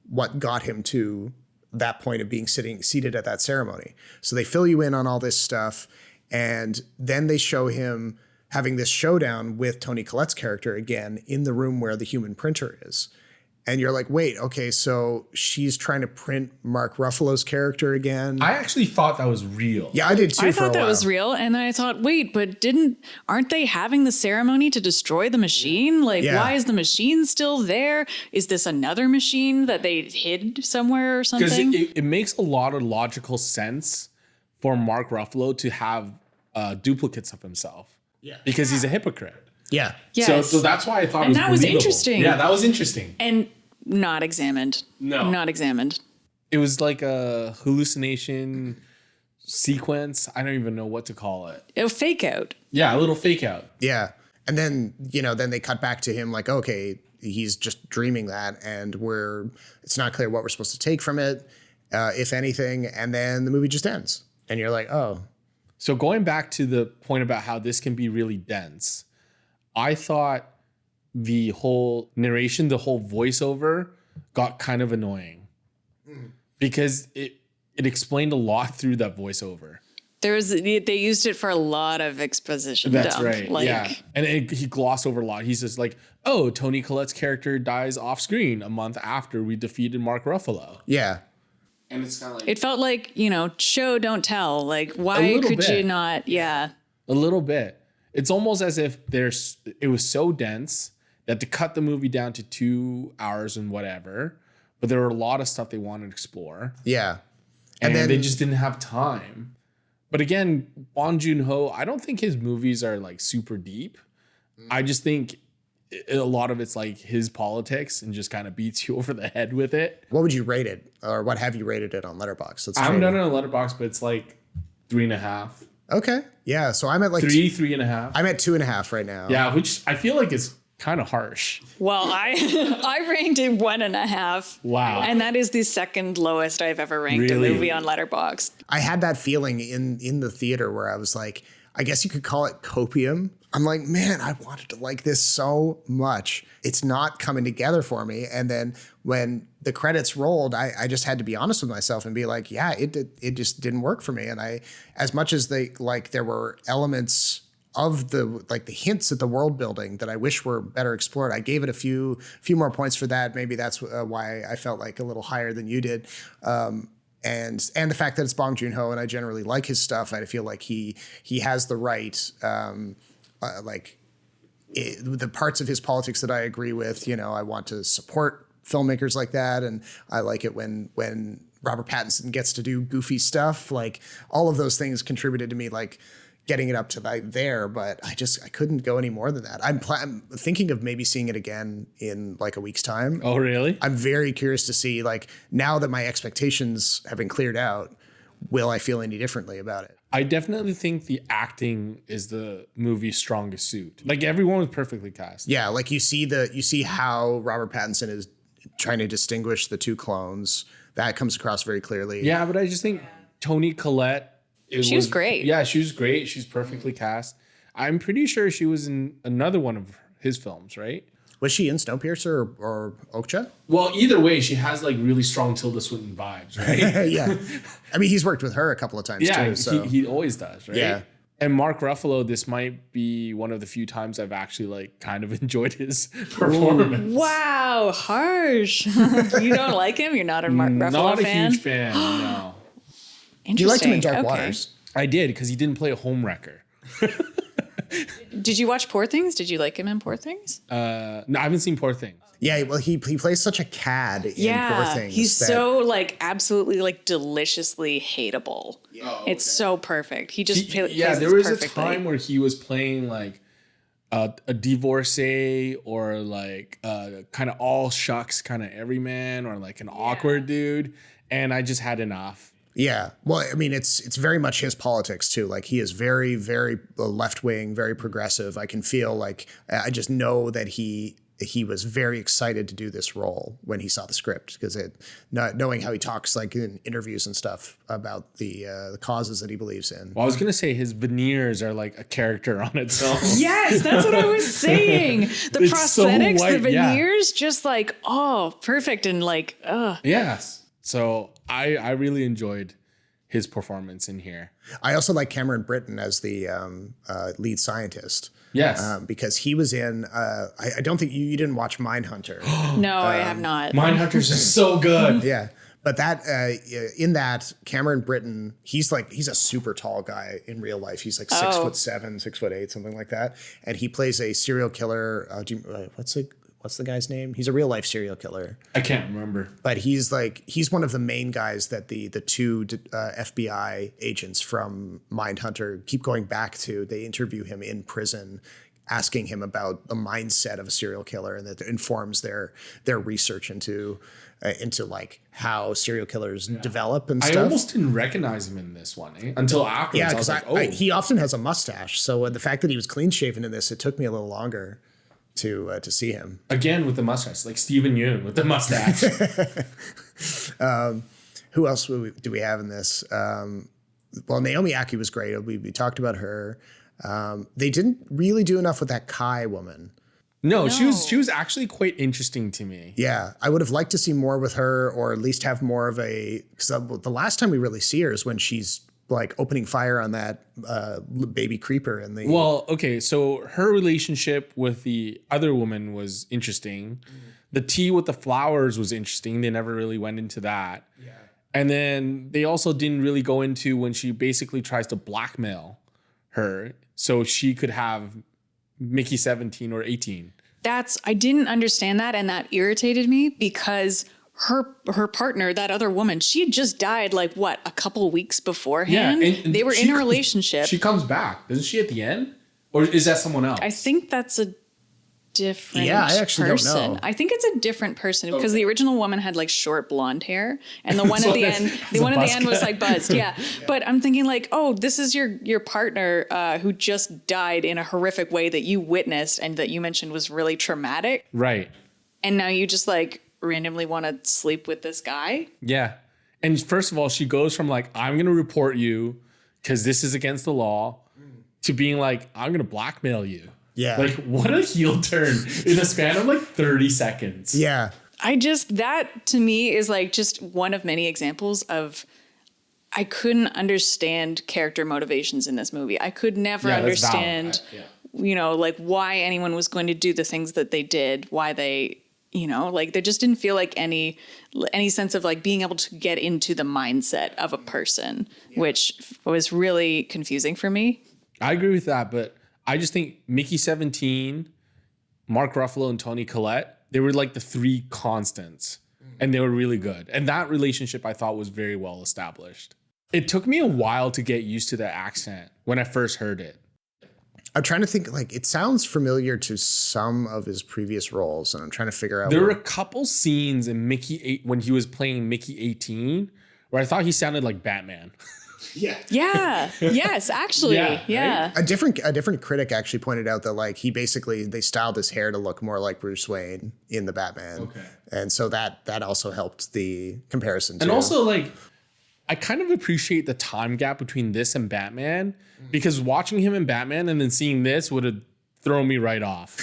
Speaker 1: what got him to that point of being seated at that ceremony. So they fill you in on all this stuff, and then they show him having this showdown with Toni Collette's character again in the room where the human printer is. And you're like, wait, okay, so she's trying to print Mark Ruffalo's character again.
Speaker 2: I actually thought that was real.
Speaker 1: Yeah, I did too.
Speaker 3: I
Speaker 1: for a
Speaker 3: thought that
Speaker 1: while.
Speaker 3: was real, and then I thought, wait, but aren't they having the ceremony to destroy the machine? Like,
Speaker 1: Yeah.
Speaker 3: why is the machine still there? Is this another machine that they hid somewhere or
Speaker 2: Because
Speaker 3: something?
Speaker 2: it makes a lot of logical sense for Mark Ruffalo to have duplicates of himself. Yeah. Because he's a hypocrite.
Speaker 1: Yeah.
Speaker 3: Yes.
Speaker 2: So that's why I thought
Speaker 3: And
Speaker 2: it was
Speaker 3: that was
Speaker 2: believable.
Speaker 3: interesting.
Speaker 2: Yeah, that was interesting.
Speaker 3: And not examined.
Speaker 2: No.
Speaker 3: Not examined.
Speaker 2: It was like a hallucination sequence. I don't even know what to call it.
Speaker 3: A fake out.
Speaker 2: Yeah, a little fake out.
Speaker 1: Yeah. And then, then they cut back to him like, okay, he's just dreaming that and it's not clear what we're supposed to take from it, if anything. And then the movie just ends. And you're like, oh.
Speaker 2: So going back to the point about how this can be really dense, I thought the whole narration, the whole voiceover got kind of annoying because it explained a lot through that voiceover.
Speaker 3: They used it for a lot of exposition.
Speaker 2: That's
Speaker 3: dump.
Speaker 2: right.
Speaker 3: Like,
Speaker 2: yeah. And he glossed over a lot. He's just like, oh, Toni Collette's character dies off screen a month after we defeated Mark Ruffalo.
Speaker 1: Yeah.
Speaker 2: And it's kind of like,
Speaker 3: it felt like, show, don't tell. Like, why could
Speaker 2: bit.
Speaker 3: you not? Yeah.
Speaker 2: a little bit. It's almost as if it was so dense that to cut the movie down to 2 hours and whatever, but there were a lot of stuff they wanted to explore.
Speaker 1: Yeah.
Speaker 2: And then they just didn't have time. But again, Bong Joon-Ho, I don't think his movies are like super deep. I just think a lot of it's like his politics and just kind of beats you over the head with it.
Speaker 1: What would you rate it? Or what have you rated it on Letterboxd?
Speaker 2: I haven't done it on Letterboxd, but it's like 3.5.
Speaker 1: Okay. Yeah. So I'm at like
Speaker 2: 3.5.
Speaker 1: I'm at 2.5 right now.
Speaker 2: Yeah, which I feel like is kind of harsh.
Speaker 3: Well, I ranked it 1.5.
Speaker 2: Wow.
Speaker 3: And that is the second lowest I've ever ranked
Speaker 2: Really?
Speaker 3: a movie on Letterboxd.
Speaker 1: I had that feeling in the theater where I was like, I guess you could call it copium. I'm like, man, I wanted to like this so much. It's not coming together for me. And then when the credits rolled, I just had to be honest with myself and be like, yeah, it just didn't work for me. And as much as there were elements of the hints at the world building that I wish were better explored, I gave it a few more points for that. Maybe that's why I felt like a little higher than you did. And the fact that it's Bong Joon-Ho and I generally like his stuff, I feel like he has the right, the parts of his politics that I agree with. I want to support filmmakers like that, and I like it when Robert Pattinson gets to do goofy stuff. Like all of those things contributed to me like getting it up to there, but I couldn't go any more than that. I'm thinking of maybe seeing it again in like a week's time.
Speaker 2: Oh, really?
Speaker 1: I'm very curious to see, like, now that my expectations have been cleared out, will I feel any differently about it?
Speaker 2: I definitely think the acting is the movie's strongest suit. Like everyone was perfectly cast.
Speaker 1: Yeah, like you see how Robert Pattinson is trying to distinguish the two clones. That comes across very clearly.
Speaker 2: Yeah, but I just think Toni Collette,
Speaker 3: she was great.
Speaker 2: Yeah, she was great. She's perfectly cast. I'm pretty sure she was in another one of his films, right?
Speaker 1: Was she in Snowpiercer or Okja?
Speaker 2: Well, either way, she has like really strong Tilda Swinton vibes, right?
Speaker 1: Yeah. I mean, he's worked with her a couple of times
Speaker 2: Yeah,
Speaker 1: too. So.
Speaker 2: he always does, right?
Speaker 1: Yeah.
Speaker 2: And Mark Ruffalo, this might be one of the few times I've actually like kind of enjoyed his performance.
Speaker 3: Wow, harsh. You don't like him? You're not a Mark Ruffalo
Speaker 2: Not a
Speaker 3: fan?
Speaker 2: huge fan, no.
Speaker 1: You liked him in
Speaker 3: Interesting.
Speaker 1: Dark
Speaker 3: Okay.
Speaker 1: Waters.
Speaker 2: I did, because he didn't play a homewrecker.
Speaker 3: Did you watch Poor Things? Did you like him in Poor Things?
Speaker 2: No, I haven't seen Poor Things.
Speaker 1: Yeah, well, he plays such a cad in Poor Things.
Speaker 3: He's so like absolutely like deliciously hateable. It's so perfect. He just plays
Speaker 2: there was
Speaker 3: perfectly.
Speaker 2: a time where he was playing like a divorcee or like kind of all shucks kind of everyman or like an awkward dude, and I just had enough.
Speaker 1: Yeah. Well, I mean, it's very much his politics too. Like he is very, very left wing, very progressive. I can feel like I just know that he was very excited to do this role when he saw the script because knowing how he talks like in interviews and stuff about the causes that he believes in.
Speaker 2: Well, I was gonna say his veneers are like a character on its own.
Speaker 3: Yes, that's what I was saying. The
Speaker 2: It's
Speaker 3: prosthetics,
Speaker 2: so white,
Speaker 3: the veneers, just like perfect and like
Speaker 2: Yes. So I really enjoyed his performance in here.
Speaker 1: I also like Cameron Britton as the lead scientist.
Speaker 2: Yes.
Speaker 1: Because he was in, I don't think you didn't watch Mindhunter.
Speaker 3: No, I have not.
Speaker 2: Mindhunters is so good.
Speaker 1: Yeah. But that in that Cameron Britton, he's a super tall guy in real life. He's like 6'7", 6'8", something like that. And he plays a serial killer. What's the guy's name? He's a real life serial killer.
Speaker 2: I can't remember.
Speaker 1: But he's one of the main guys that the two FBI agents from Mindhunter keep going back to. They interview him in prison, asking him about the mindset of a serial killer, and that informs their research into like how serial killers develop and stuff.
Speaker 2: I almost didn't recognize him in this one until afterwards.
Speaker 1: Yeah, because he often has a mustache. So the fact that he was clean shaven in this, it took me a little longer to see him
Speaker 2: again with the mustache, like Steven Yeun with the mustache.
Speaker 1: Who else do we have in this? Well, Naomi Aki was great. We talked about her. They didn't really do enough with that Kai woman.
Speaker 2: No, she was actually quite interesting to me.
Speaker 1: Yeah, I would have liked to see more with her, or at least have more of because the last time we really see her is when she's like opening fire on that baby creeper in the.
Speaker 2: Well, okay, so her relationship with the other woman was interesting. The tea with the flowers was interesting. They never really went into that. Yeah. And then they also didn't really go into when she basically tries to blackmail her so she could have Mickey 17 or 18.
Speaker 3: I didn't understand that, and that irritated me because her partner, that other woman, she had just died like a couple weeks beforehand.
Speaker 2: Yeah, and
Speaker 3: they were in a relationship.
Speaker 2: She comes back, doesn't she, at the end? Or is that someone else?
Speaker 3: I think that's a different
Speaker 1: I actually
Speaker 3: person.
Speaker 1: don't know.
Speaker 3: I think it's a different person because the original woman had like short blonde hair, and the one at the end, was like buzzed. Yeah. But I'm thinking like, oh, this is your partner who just died in a horrific way that you witnessed and that you mentioned was really traumatic.
Speaker 2: Right.
Speaker 3: And now you just like randomly want to sleep with this guy.
Speaker 2: Yeah. And first of all, she goes from like, I'm going to report you because this is against the law, to being like, I'm going to blackmail you.
Speaker 1: Yeah.
Speaker 2: Like, what a heel turn in a span of like 30 seconds.
Speaker 1: Yeah.
Speaker 3: That to me is like just one of many examples of I couldn't understand character motivations in this movie. I could never understand, like why anyone was going to do the things that they did, why they, like there just didn't feel like any sense of like being able to get into the mindset of a person, which was really confusing for me.
Speaker 2: I agree with that, but I just think Mickey 17, Mark Ruffalo, and Toni Collette, they were like the three constants, and they were really good. And that relationship I thought was very well established. It took me a while to get used to their accent when I first heard it.
Speaker 1: I'm trying to think, like, it sounds familiar to some of his previous roles, and I'm trying to figure out.
Speaker 2: There were a couple scenes in when he was playing Mickey 18 where I thought he sounded like Batman.
Speaker 1: Yeah.
Speaker 3: Yeah. Yes, actually. Yeah.
Speaker 1: Right? A different critic actually pointed out that like they styled his hair to look more like Bruce Wayne in the Batman. Okay. And so that also helped the comparison too.
Speaker 2: And also like I kind of appreciate the time gap between this and Batman because watching him in Batman and then seeing this would have thrown me right off.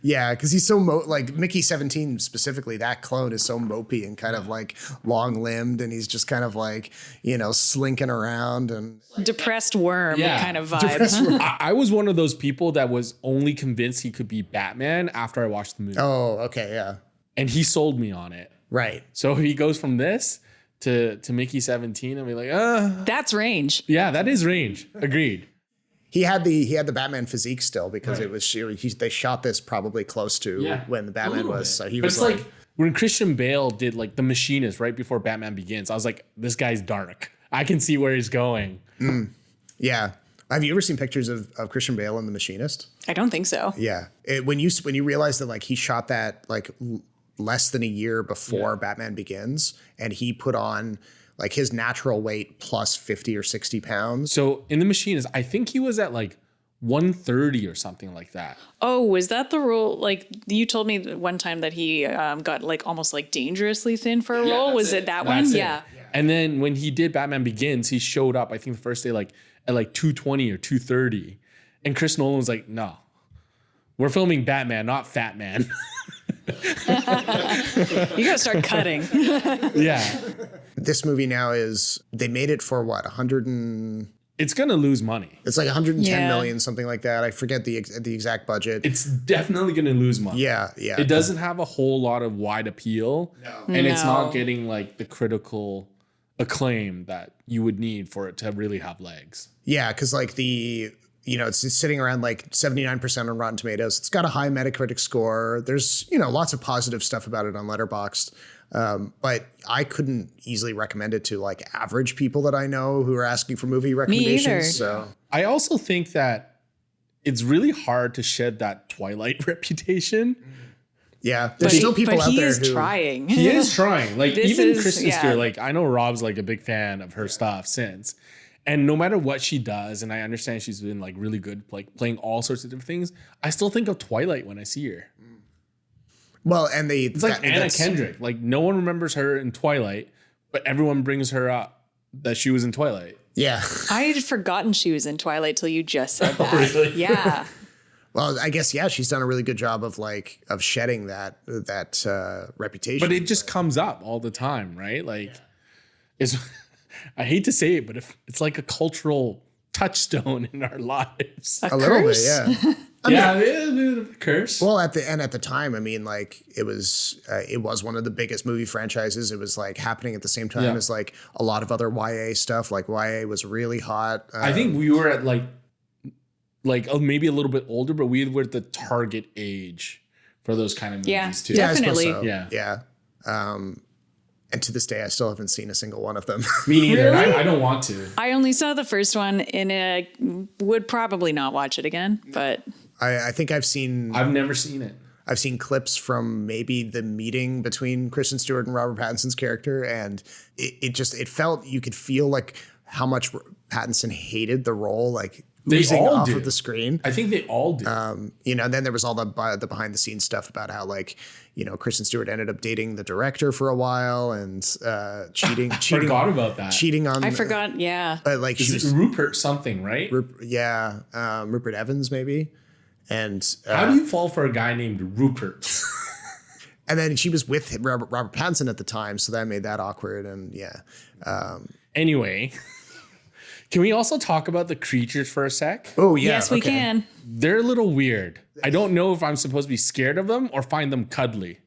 Speaker 1: Yeah, because he's so like Mickey 17 specifically, that clone is so mopey and kind of like long limbed, and he's just kind of like, slinking around and
Speaker 3: depressed worm kind of vibe.
Speaker 2: I was one of those people that was only convinced he could be Batman after I watched the movie.
Speaker 1: Oh, okay, yeah.
Speaker 2: And he sold me on it.
Speaker 1: Right.
Speaker 2: So he goes from this to Mickey 17 and be like,
Speaker 3: that's range.
Speaker 2: Yeah, that is range. Agreed.
Speaker 1: He had the Batman physique still because it was they shot this probably close to when the Batman was. So he was
Speaker 2: like when Christian Bale did like The Machinist right before Batman Begins. I was like, this guy's dark. I can see where he's going.
Speaker 1: Yeah. Have you ever seen pictures of Christian Bale in The Machinist?
Speaker 3: I don't think so.
Speaker 1: Yeah. When you realize that like he shot that like less than a year before Batman Begins, and he put on like his natural weight plus 50 or 60 pounds.
Speaker 2: So in The Machinist, I think he was at like 130 or something like that.
Speaker 3: Oh, was that the role? Like you told me one time that he got like almost like dangerously thin for a role. Was it that one? Yeah.
Speaker 2: And then when he did Batman Begins, he showed up, I think the first day like at like 220 or 230. And Chris Nolan was like, no, we're filming Batman, not Fat Man.
Speaker 3: You gotta start cutting.
Speaker 2: Yeah.
Speaker 1: This movie now they made it for what, 100 and...
Speaker 2: It's gonna lose money.
Speaker 1: It's like 110 million, something like that. I forget the exact budget.
Speaker 2: It's definitely gonna lose money.
Speaker 1: Yeah.
Speaker 2: It doesn't have a whole lot of wide appeal. No. And it's not getting like the critical acclaim that you would need for it to really have legs.
Speaker 1: Yeah, because like it's sitting around like 79% on Rotten Tomatoes. It's got a high Metacritic score. There's, lots of positive stuff about it on Letterboxd. But I couldn't easily recommend it to like average people that I know who are asking for movie recommendations.
Speaker 3: Me either.
Speaker 1: So
Speaker 2: I also think that it's really hard to shed that Twilight reputation.
Speaker 1: Yeah, there's still people out there
Speaker 3: He is trying.
Speaker 2: He is trying. Like even Kristen
Speaker 3: yeah.
Speaker 2: Stewart, like I know Rob's like a big fan of her stuff since. And no matter what she does, and I understand she's been like really good, like playing all sorts of different things, I still think of Twilight when I see her.
Speaker 1: Well, and
Speaker 2: it's like Anna Kendrick. Like no one remembers her in Twilight, but everyone brings her up that she was in Twilight.
Speaker 1: Yeah.
Speaker 3: I had forgotten she was in Twilight till you just said that.
Speaker 2: Really?
Speaker 3: Yeah.
Speaker 1: Well, I guess, she's done a really good job of shedding that reputation.
Speaker 2: But it just comes up all the time, right? Like it's I hate to say it, but it's like a cultural touchstone in our lives.
Speaker 1: A little bit, yeah.
Speaker 2: A bit of a curse.
Speaker 1: Well, at the time, I mean, like it was one of the biggest movie franchises. It was like happening at the same time as like a lot of other YA stuff. Like YA was really hot.
Speaker 2: I think we were at like maybe a little bit older, but we were at the target age for those kind of movies too.
Speaker 3: Yeah, definitely.
Speaker 1: I suppose so. Yeah. And to this day, I still haven't seen a single one of them.
Speaker 2: Me neither.
Speaker 3: Really?
Speaker 2: I don't want to.
Speaker 3: I only saw the first one and would probably not watch it again, but...
Speaker 1: I think I've
Speaker 2: never seen it.
Speaker 1: I've seen clips from maybe the meeting between Kristen Stewart and Robert Pattinson's character, and it felt, you could feel like how much Pattinson hated the role, like oozing off of the screen.
Speaker 2: I think they all do.
Speaker 1: And then there was all the behind the scenes stuff about how like, Kristen Stewart ended up dating the director for a while and cheating.
Speaker 2: Forgot about that.
Speaker 1: Cheating on.
Speaker 3: I forgot. Yeah.
Speaker 1: Like she was
Speaker 2: Rupert something, right?
Speaker 1: Rupert Evans maybe. And
Speaker 2: how do you fall for a guy named Rupert?
Speaker 1: And then she was with Robert Pattinson at the time, so that made that awkward. And
Speaker 2: anyway, can we also talk about the creatures for a sec?
Speaker 1: Oh yeah,
Speaker 3: yes, we can.
Speaker 2: They're a little weird. I don't know if I'm supposed to be scared of them or find them cuddly.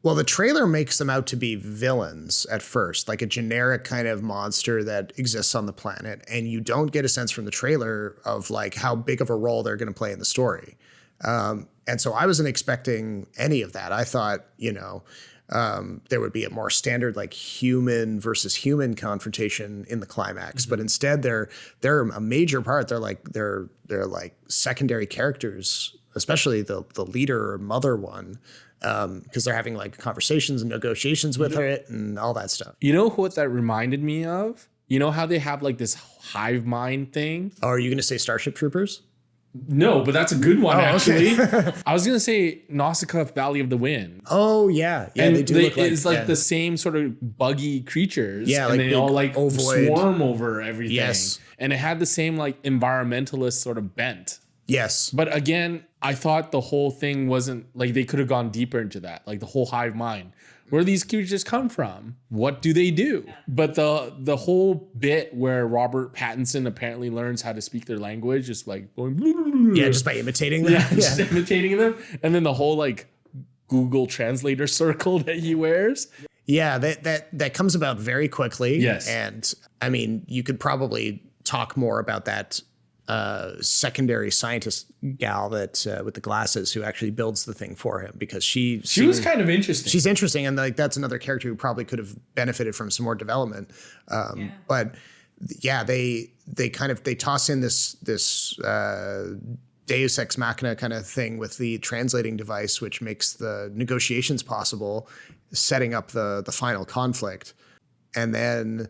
Speaker 1: Well, the trailer makes them out to be villains at first, like a generic kind of monster that exists on the planet. And you don't get a sense from the trailer of like how big of a role they're going to play in the story. And so I wasn't expecting any of that. I thought, there would be a more standard like human versus human confrontation in the climax. But instead they're a major part. They're like secondary characters, especially the leader or mother one. Because they're having like conversations and negotiations with her and all that stuff.
Speaker 2: You know what that reminded me of? You know how they have like this hive mind thing?
Speaker 1: Oh, are you going to say Starship Troopers?
Speaker 2: No, but that's a good one, actually.
Speaker 1: Okay.
Speaker 2: I was going to say Nausicaa Valley of the Wind.
Speaker 1: Oh, yeah. Yeah,
Speaker 2: and
Speaker 1: they do look like...
Speaker 2: It's like the same sort of buggy creatures.
Speaker 1: Yeah,
Speaker 2: and
Speaker 1: like
Speaker 2: they all like
Speaker 1: ovoid.
Speaker 2: swarm over everything.
Speaker 1: Yes.
Speaker 2: And it had the same like environmentalist sort of bent.
Speaker 1: Yes.
Speaker 2: But again, I thought the whole thing wasn't like they could have gone deeper into that, like the whole hive mind. Where do these creatures come from? What do they do? But the whole bit where Robert Pattinson apparently learns how to speak their language, just like going, blah, blah, blah,
Speaker 1: yeah, just by imitating them.
Speaker 2: Yeah, just imitating them. And then the whole like Google Translator circle that he wears.
Speaker 1: Yeah, that comes about very quickly.
Speaker 2: Yes.
Speaker 1: And I mean, you could probably talk more about that secondary scientist gal that with the glasses who actually builds the thing for him, because she
Speaker 2: was kind of interesting.
Speaker 1: She's interesting, and like that's another character who probably could have benefited from some more development. But yeah, they toss in this Deus Ex Machina kind of thing with the translating device, which makes the negotiations possible, setting up the final conflict. And then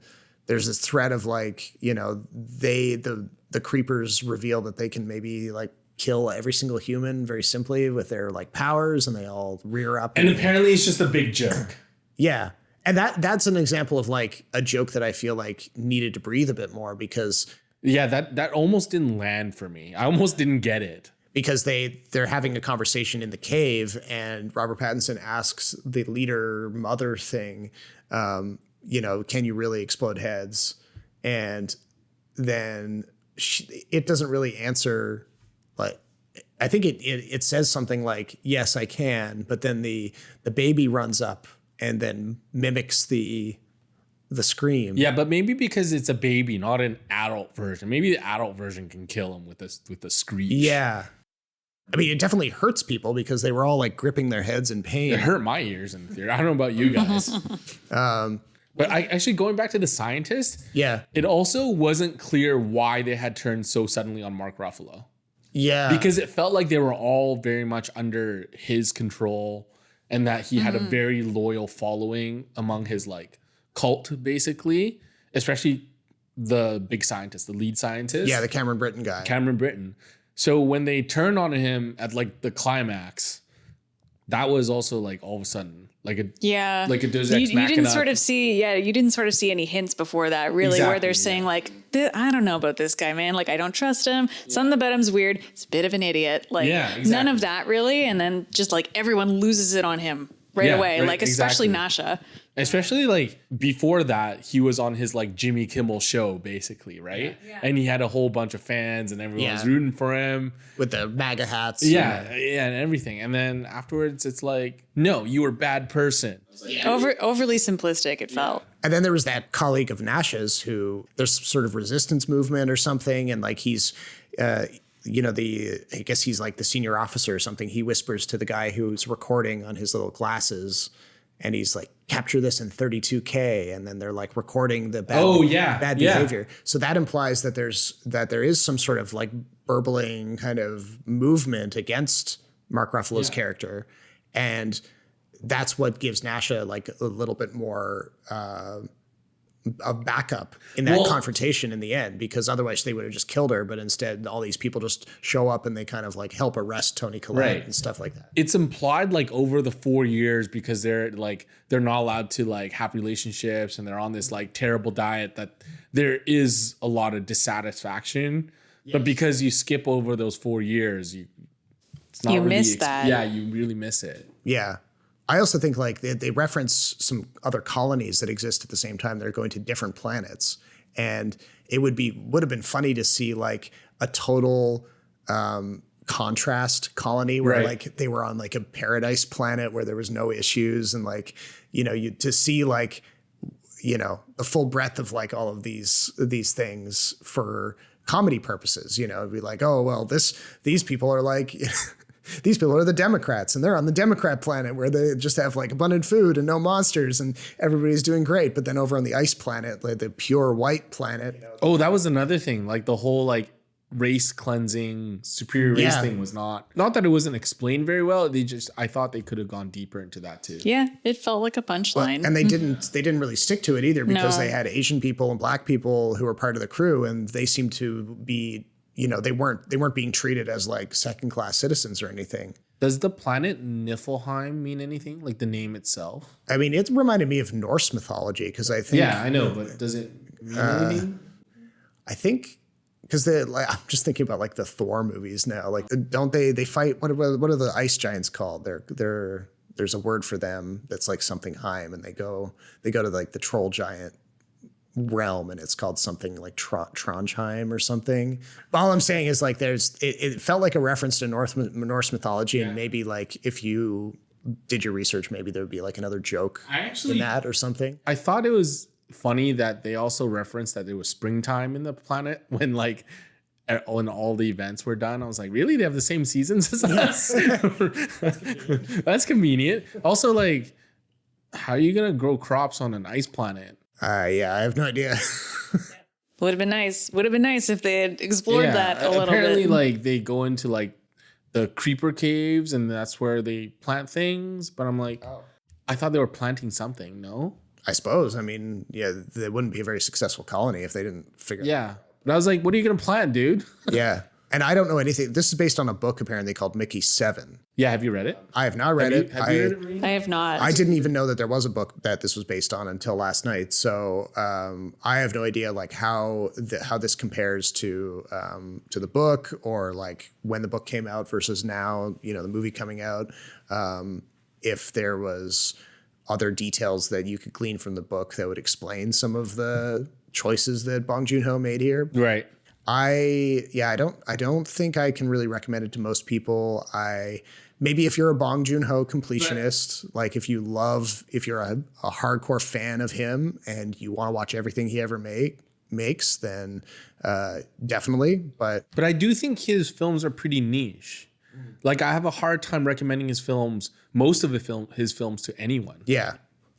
Speaker 1: there's this threat of like, you know, the creepers reveal that they can maybe like kill every single human very simply with their like powers, and they all rear up.
Speaker 2: And apparently it's just a big joke.
Speaker 1: Yeah. And that's an example of like a joke that I feel like needed to breathe a bit more, because
Speaker 2: that almost didn't land for me. I almost didn't get it.
Speaker 1: Because they're having a conversation in the cave, and Robert Pattinson asks the leader mother thing, you know, can you really explode heads? And then it doesn't really answer. Like, I think it says something like, yes, I can. But then the baby runs up and then mimics the scream.
Speaker 2: Yeah, but maybe because it's a baby, not an adult version. Maybe the adult version can kill him with the screech.
Speaker 1: Yeah. I mean, it definitely hurts people because they were all like gripping their heads in pain.
Speaker 2: It hurt my ears in the theater. I don't know about you guys. But I actually, going back to the scientist, it also wasn't clear why they had turned so suddenly on Mark Ruffalo.
Speaker 1: Yeah.
Speaker 2: Because it felt like they were all very much under his control, and that he had a very loyal following among his like cult, basically, especially the big scientist, the lead scientist.
Speaker 1: Yeah, the Cameron Britton guy.
Speaker 2: Cameron Britton. So when they turned on him at like the climax, that was also like all of a sudden like a Deus Ex Machina.
Speaker 3: You didn't sort of see any hints before that, really, where they're saying like, I don't know about this guy, man. Like, I don't trust him. Something about him's weird. He's a bit of an idiot. Like, none of that really. And then just like everyone loses it on him right away. Like, especially Nasha.
Speaker 2: Especially like before that, he was on his like Jimmy Kimmel show, basically, right? Yeah. And he had a whole bunch of fans, and everyone was rooting for him
Speaker 1: with the MAGA hats.
Speaker 2: Yeah, and everything. And then afterwards, it's like, no, you were a bad person.
Speaker 3: Overly simplistic, it felt.
Speaker 1: And then there was that colleague of Nash's who there's sort of resistance movement or something, and like he's. You know, I guess he's like the senior officer or something. He whispers to the guy who's recording on his little glasses, and he's like, capture this in 32K. And then they're like recording the bad behavior. So that implies that there is some sort of like burbling kind of movement against Mark Ruffalo's character. And that's what gives Nasha like a little bit more a backup in that confrontation in the end, because otherwise they would have just killed her. But instead, all these people just show up and they kind of like help arrest Toni Collette and stuff like that.
Speaker 2: It's implied like over the 4 years, because they're not allowed to like have relationships, and they're on this like terrible diet, that there is a lot of dissatisfaction. Yes. But because you skip over those 4 years, you
Speaker 3: miss that.
Speaker 2: Yeah, you really miss it.
Speaker 1: Yeah. I also think like they reference some other colonies that exist at the same time that are going to different planets. And it would have been funny to see like a total contrast colony where like they were on like a paradise planet where there was no issues, and like, you know, to see like, you know, the full breadth of like all of these things for comedy purposes. You know, it'd be like, oh, well, these people are like these people are the Democrats, and they're on the Democrat planet where they just have like abundant food and no monsters, and everybody's doing great. But then over on the ice planet, like the pure white planet. You know,
Speaker 2: oh, that was another thing. Like the whole like race cleansing, superior race thing was not that it wasn't explained very well. I thought they could have gone deeper into that too.
Speaker 3: Yeah, it felt like a punchline.
Speaker 1: Well, and they didn't really stick to it either, because they had Asian people and black people who were part of the crew, and they seemed to be, you know, they weren't being treated as like second-class citizens or anything.
Speaker 2: Does the planet Niflheim mean anything? Like the name itself?
Speaker 1: I mean, it reminded me of Norse mythology, because I think...
Speaker 2: Yeah, I know, but does it mean anything?
Speaker 1: I think... Because I'm just thinking about like the Thor movies now. Like, don't they fight? What are the ice giants called? There's a word for them that's like something Heim, and they go to like the troll giant realm, and it's called something like Trondheim or something. But all I'm saying is like it felt like a reference to Norse mythology, and maybe like if you did your research, maybe there would be like another joke in that or something.
Speaker 2: I thought it was funny that they also referenced that it was springtime in the planet when like when all the events were done. I was like, really? They have the same seasons as us? That's convenient. Also, like, how are you gonna grow crops on an ice planet?
Speaker 1: Yeah, I have no idea.
Speaker 3: Would have been nice. Would have been nice if they had explored that a little
Speaker 2: apparently,
Speaker 3: bit.
Speaker 2: like they go into like the creeper caves, and that's where they plant things. But I'm like, I thought they were planting something. No.
Speaker 1: I suppose. I mean, yeah, they wouldn't be a very successful colony if they didn't figure.
Speaker 2: Yeah, but I was like, what are you gonna plant, dude?
Speaker 1: Yeah, and I don't know anything. This is based on a book apparently called Mickey 7.
Speaker 2: Yeah, have you read it?
Speaker 1: I have not read it.
Speaker 2: Have you read it, Marina?
Speaker 3: I have not.
Speaker 1: I didn't even know that there was a book that this was based on until last night. So I have no idea like how this compares to the book, or like when the book came out versus now, you know, the movie coming out. If there was other details that you could glean from the book that would explain some of the choices that Bong Joon-Ho made here.
Speaker 2: Right.
Speaker 1: I don't think I can really recommend it to most people. Maybe if you're a Bong Joon-Ho completionist, like if you're a hardcore fan of him and you want to watch everything he ever makes, then definitely. But
Speaker 2: I do think his films are pretty niche. Like I have a hard time recommending his films, most of his films to anyone.
Speaker 1: Yeah.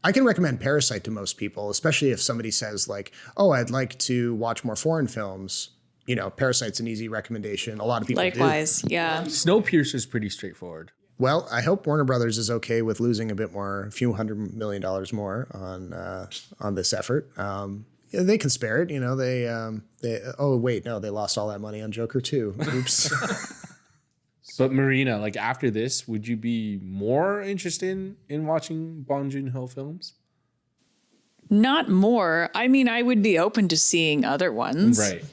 Speaker 1: I can recommend Parasite to most people, especially if somebody says like, oh, I'd like to watch more foreign films. You know, Parasite's an easy recommendation. A lot of people
Speaker 3: Likewise,
Speaker 1: do.
Speaker 3: yeah.
Speaker 2: Snowpiercer is pretty straightforward.
Speaker 1: Well, I hope Warner Brothers is okay with losing a few $100 million more on this effort. Yeah, they can spare it. You know, they lost all that money on Joker too. Oops.
Speaker 2: But Marina, like after this, would you be more interested in watching Bong Joon-ho films?
Speaker 3: Not more. I mean, I would be open to seeing other ones.
Speaker 2: Right.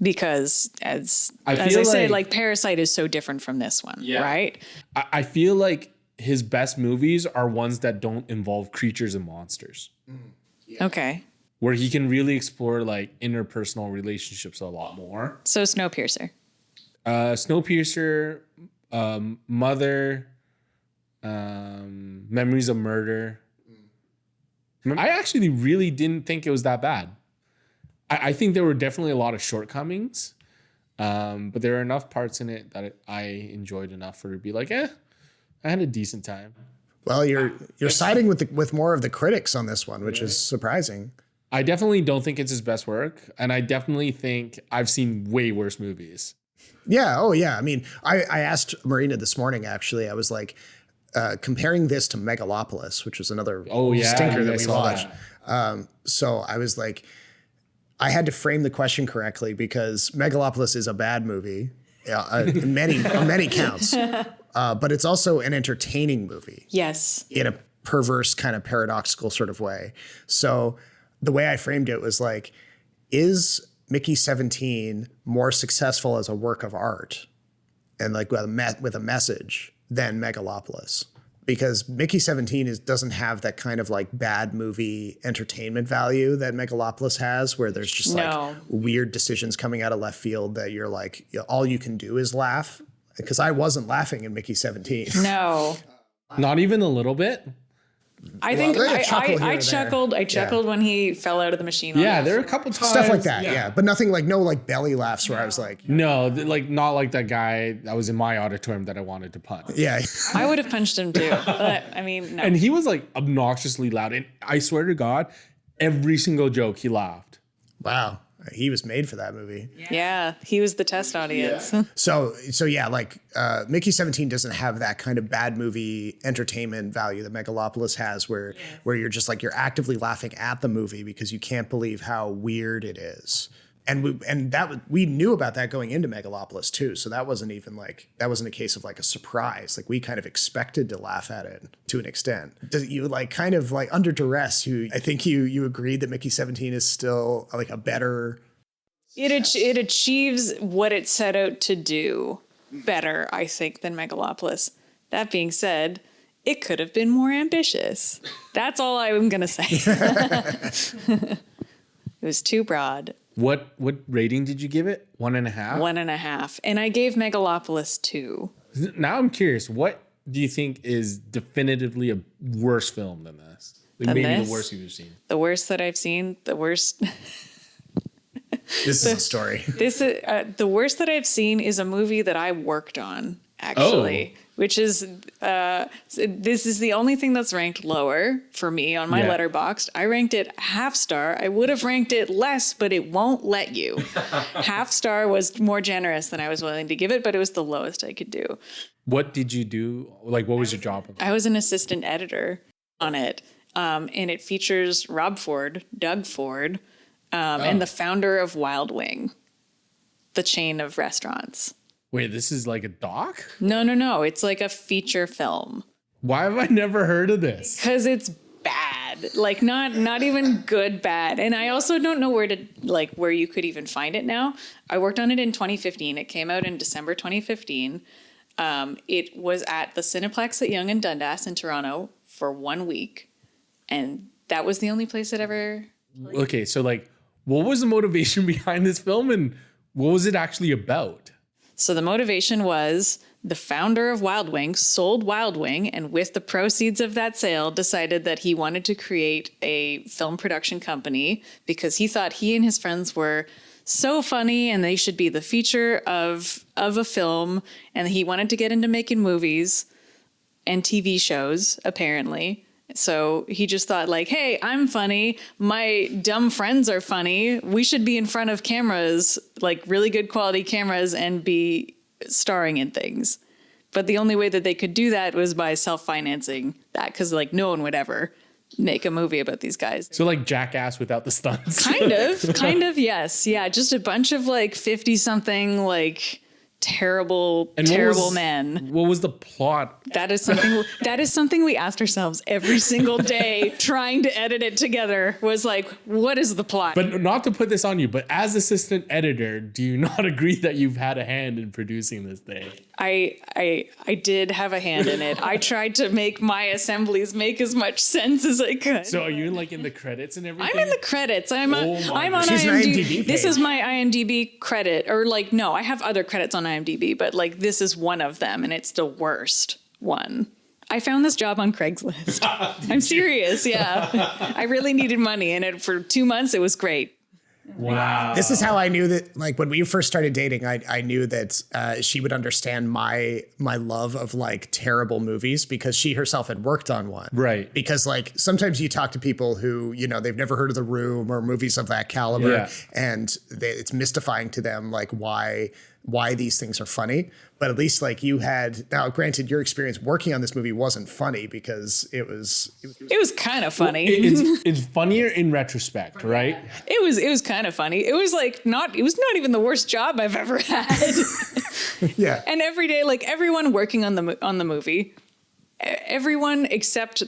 Speaker 3: Because as
Speaker 2: I
Speaker 3: say, like Parasite is so different from this one, right?
Speaker 2: I feel like his best movies are ones that don't involve creatures and monsters.
Speaker 3: Okay.
Speaker 2: Where he can really explore like interpersonal relationships a lot more.
Speaker 3: So Snowpiercer.
Speaker 2: Snowpiercer, Mother, Memories of Murder. I actually really didn't think it was that bad. I think there were definitely a lot of shortcomings, but there are enough parts in it that I enjoyed enough for it to be like, I had a decent time.
Speaker 1: Well, you're siding with more of the critics on this one, which is surprising.
Speaker 2: I definitely don't think it's his best work, and I definitely think I've seen way worse movies.
Speaker 1: Yeah. Oh, yeah. I mean, I asked Marina this morning, actually. I was like, comparing this to Megalopolis, which was another stinker that we watched. So I was like, I had to frame the question correctly because Megalopolis is a bad movie on many counts. But it's also an entertaining movie.
Speaker 3: Yes.
Speaker 1: In a perverse kind of paradoxical sort of way. So the way I framed it was like, is Mickey 17 more successful as a work of art and like with a message than Megalopolis? Because Mickey 17 doesn't have that kind of like bad movie entertainment value that Megalopolis has, where there's just like weird decisions coming out of left field that you're like, all you can do is laugh. Because I wasn't laughing in Mickey 17.
Speaker 3: No.
Speaker 2: Not even a little bit?
Speaker 3: I think I chuckled when he fell out of the machine.
Speaker 2: Yeah, there are a couple times.
Speaker 1: Stuff like that, yeah. But nothing like, no like belly laughs where I was like.
Speaker 2: No, like not like that guy that was in my auditorium that I wanted to punch.
Speaker 1: Yeah.
Speaker 3: I would have punched him too. But I mean, no.
Speaker 2: And he was like obnoxiously loud. And I swear to God, every single joke he laughed.
Speaker 1: Wow. He was made for that movie.
Speaker 3: Yeah, he was the test audience.
Speaker 1: Yeah. So yeah, like Mickey 17 doesn't have that kind of bad movie entertainment value that Megalopolis has, where you're just like you're actively laughing at the movie because you can't believe how weird it is. And we knew about that going into Megalopolis too. So that wasn't a case of like a surprise. Like we kind of expected to laugh at it to an extent. You like kind of like under duress, I think you agreed that Mickey 17 is still like a better.
Speaker 3: It achieves what it set out to do better, I think, than Megalopolis. That being said, it could have been more ambitious. That's all I'm going to say. It was too broad.
Speaker 2: What rating did you give it? 1.5?
Speaker 3: 1.5. And I gave Megalopolis 2.
Speaker 2: Now I'm curious, what do you think is definitively a worse film than this? Like maybe the worst you've seen.
Speaker 3: The worst that I've seen? The worst.
Speaker 1: This is a story.
Speaker 3: This is the worst that I've seen is a movie that I worked on, actually, which is this is the only thing that's ranked lower for me on my Letterboxd. I ranked it half star. I would have ranked it less, but it won't let you. Half star was more generous than I was willing to give it, but it was the lowest I could do.
Speaker 2: What did you do? Like, what was your job?
Speaker 3: I was an assistant editor on it, and it features Rob Ford, Doug Ford, and the founder of Wild Wing, the chain of restaurants.
Speaker 2: Wait, this is like a doc?
Speaker 3: No. It's like a feature film.
Speaker 2: Why have I never heard of this?
Speaker 3: Because it's bad. Like not even good bad. And I also don't know where you could even find it now. I worked on it in 2015. It came out in December 2015. It was at the Cineplex at Yonge and Dundas in Toronto for 1 week. And that was the only place it ever...
Speaker 2: Okay, so like, what was the motivation behind this film and what was it actually about?
Speaker 3: So the motivation was the founder of Wild Wing sold Wild Wing, and with the proceeds of that sale decided that he wanted to create a film production company because he thought he and his friends were so funny and they should be the feature of a film, and he wanted to get into making movies and TV shows, apparently. So he just thought like, hey, I'm funny. My dumb friends are funny. We should be in front of cameras, like really good quality cameras, and be starring in things. But the only way that they could do that was by self-financing that, because like no one would ever make a movie about these guys.
Speaker 2: So like Jackass without the stunts.
Speaker 3: Kind of, yes. Yeah, just a bunch of like 50-something like terrible men.
Speaker 2: What was the plot?
Speaker 3: That is something we asked ourselves every single day trying to edit it together, was like, what is the plot?
Speaker 2: But not to put this on you, but as assistant editor, do you not agree that you've had a hand in producing this thing?
Speaker 3: I did have a hand in it. I tried to make my assemblies make as much sense as I could.
Speaker 2: So are you like in the credits and everything?
Speaker 3: I'm in the credits. I'm on
Speaker 1: She's an IMDb page.
Speaker 3: This is my IMDb credit. Or like, no, I have other credits on IMDb, but like this is one of them and it's the worst one. I found this job on Craigslist. I'm serious. Yeah. I really needed money, and for 2 months it was great.
Speaker 2: Wow.
Speaker 1: This is how I knew that, like, when we first started dating, I knew that she would understand my love of like terrible movies because she herself had worked on one.
Speaker 2: Right.
Speaker 1: Because like sometimes you talk to people who, you know, they've never heard of The Room or movies of that caliber, and it's mystifying to them like why these things are funny. But at least like you had, now granted your experience working on this movie wasn't funny because it was
Speaker 3: kind of funny.
Speaker 2: It's funnier in retrospect, right?
Speaker 3: It was kind of funny. It was not even the worst job I've ever had.
Speaker 1: Yeah.
Speaker 3: And every day, like everyone working on the movie, everyone except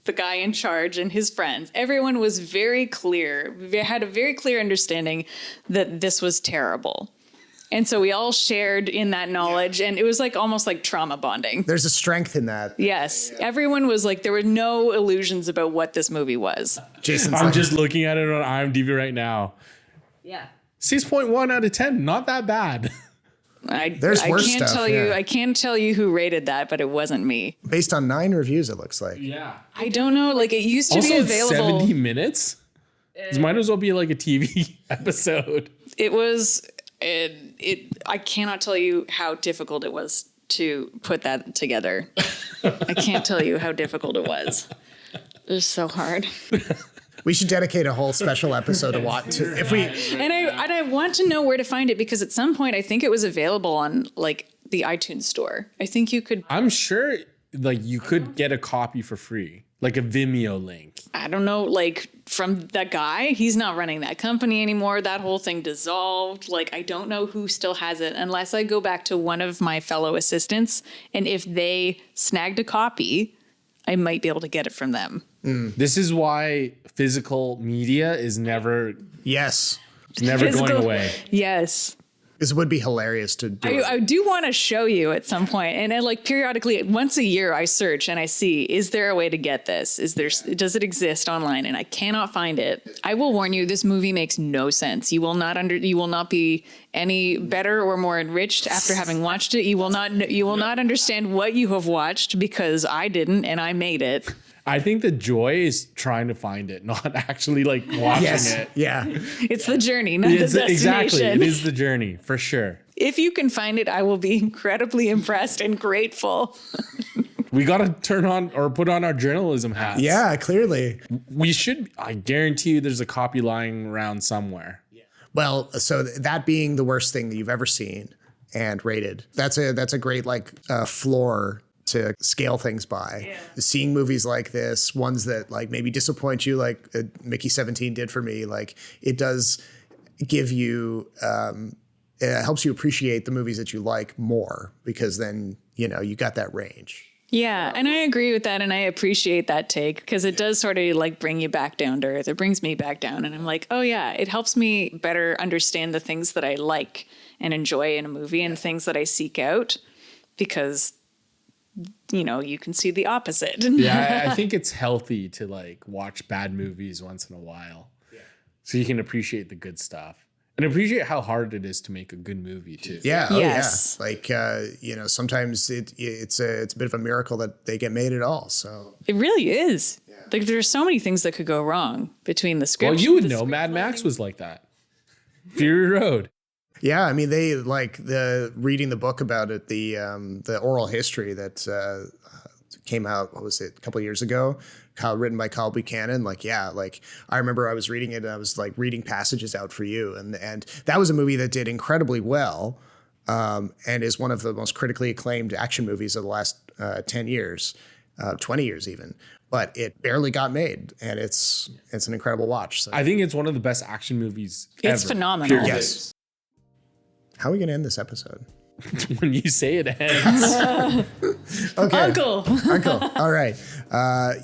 Speaker 3: the guy in charge and his friends, everyone was very clear. They had a very clear understanding that this was terrible. And so we all shared in that knowledge, and it was like almost like trauma bonding.
Speaker 1: There's a strength in that.
Speaker 3: Yes. Everyone was like, there were no illusions about what this movie was.
Speaker 2: I'm just looking at it on IMDb right now.
Speaker 3: Yeah.
Speaker 2: 6.1 out of 10. Not that bad.
Speaker 1: There's worse stuff.
Speaker 3: I can't tell you who rated that, but it wasn't me.
Speaker 1: Based on 9 reviews, it looks like.
Speaker 2: Yeah.
Speaker 3: I don't know. Like it used to be available.
Speaker 2: 70 minutes? It might as well be like a TV episode.
Speaker 3: It was... I cannot tell you how difficult it was to put that together. I can't tell you how difficult it was. It was so hard.
Speaker 1: We should dedicate a whole special episode to watch if we.
Speaker 3: And I want to know where to find it, because at some point I think it was available on like the iTunes store. I think you could.
Speaker 2: I'm sure like you could get a copy for free, like a Vimeo link.
Speaker 3: I don't know, like from that guy, he's not running that company anymore. That whole thing dissolved. Like, I don't know who still has it unless I go back to one of my fellow assistants. And if they snagged a copy, I might be able to get it from them.
Speaker 2: This is why physical media is never going away.
Speaker 3: Yes.
Speaker 1: This would be hilarious to do.
Speaker 3: I do want to show you at some point. And I, like periodically, once a year, I search and I see, is there a way to get this? Does it exist online? And I cannot find it. I will warn you, this movie makes no sense. You will not be any better or more enriched after having watched it. You will not understand what you have watched, because I didn't and I made it.
Speaker 2: I think the joy is trying to find it, not actually like watching it.
Speaker 1: Yeah.
Speaker 3: It's the journey, not the destination.
Speaker 2: Exactly. It is the journey for sure.
Speaker 3: If you can find it, I will be incredibly impressed and grateful.
Speaker 2: We got to turn on or put on our journalism hats.
Speaker 1: Yeah, clearly.
Speaker 2: We should, I guarantee you there's a copy lying around somewhere.
Speaker 1: Well, so that being the worst thing that you've ever seen and rated, that's a great like floor to scale things by. Yeah. Seeing movies like this, ones that like maybe disappoint you, like Mickey 17 did for me, like it does give you, it helps you appreciate the movies that you like more, because then, you know, you got that range.
Speaker 3: Yeah, and I agree with that, and I appreciate that take, because it does sort of like bring you back down to earth. It brings me back down, and I'm like, oh yeah, it helps me better understand the things that I like and enjoy in a movie and things that I seek out, because, you know, you can see the opposite.
Speaker 2: Yeah, I think it's healthy to like watch bad movies once in a while, so you can appreciate the good stuff. And appreciate how hard it is to make a good movie too.
Speaker 1: Yeah. Oh
Speaker 3: yes.
Speaker 1: yeah. Like, you know, sometimes it's a bit of a miracle that they get made at all. So
Speaker 3: It really is. Yeah. Like there's so many things that could go wrong between the script.
Speaker 2: Well, you would know Mad Max was like that. Fury Road.
Speaker 1: Yeah. I mean, they like reading the book about it, the oral history that came out, what was it, a couple of years ago, written by Kyle Buchanan. Like, yeah, like I remember I was reading it and I was like reading passages out for you. And that was a movie that did incredibly well, and is one of the most critically acclaimed action movies of the last 10 years, 20 years even. But it barely got made, and it's an incredible watch. So.
Speaker 2: I think it's one of the best action movies
Speaker 3: It's
Speaker 2: ever.
Speaker 3: phenomenal.
Speaker 1: Yes. How are we going to end this episode?
Speaker 2: When you say it ends.
Speaker 1: Okay.
Speaker 3: Uncle.
Speaker 1: All right.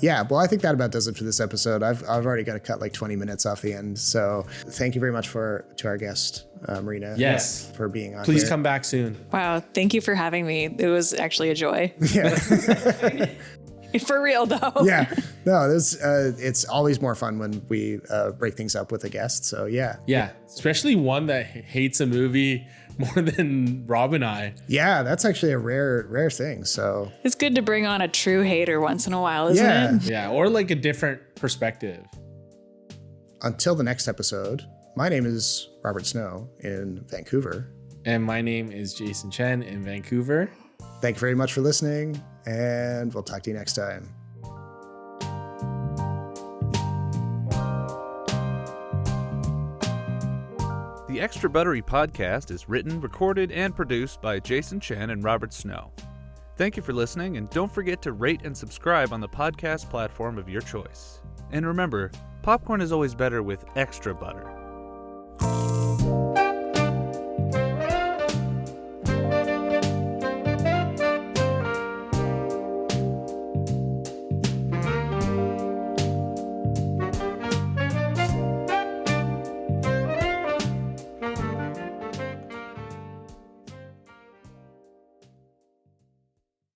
Speaker 1: Yeah. Well, I think that about does it for this episode. I've already got to cut like 20 minutes off the end. So thank you very much to our guest, Marina.
Speaker 2: Yes.
Speaker 1: For being on
Speaker 2: Please
Speaker 1: here.
Speaker 2: come back soon.
Speaker 3: Wow. Thank you for having me. It was actually a joy.
Speaker 1: Yeah.
Speaker 3: For real though.
Speaker 1: Yeah. No, it's always more fun when we break things up with a guest. So yeah.
Speaker 2: Yeah. Especially one that hates a movie more than Rob and I.
Speaker 1: Yeah, that's actually a rare thing. So
Speaker 3: It's good to bring on a true hater once in a while, isn't it?
Speaker 2: Yeah. Or like a different perspective.
Speaker 1: Until the next episode, my name is Robert Snow in Vancouver.
Speaker 2: And my name is Jason Chen in Vancouver.
Speaker 1: Thank you very much for listening, and we'll talk to you next time.
Speaker 4: The Extra Buttery podcast is written, recorded, and produced by Jason Chen and Robert Snow. Thank you for listening, and don't forget to rate and subscribe on the podcast platform of your choice. And remember, popcorn is always better with extra butter.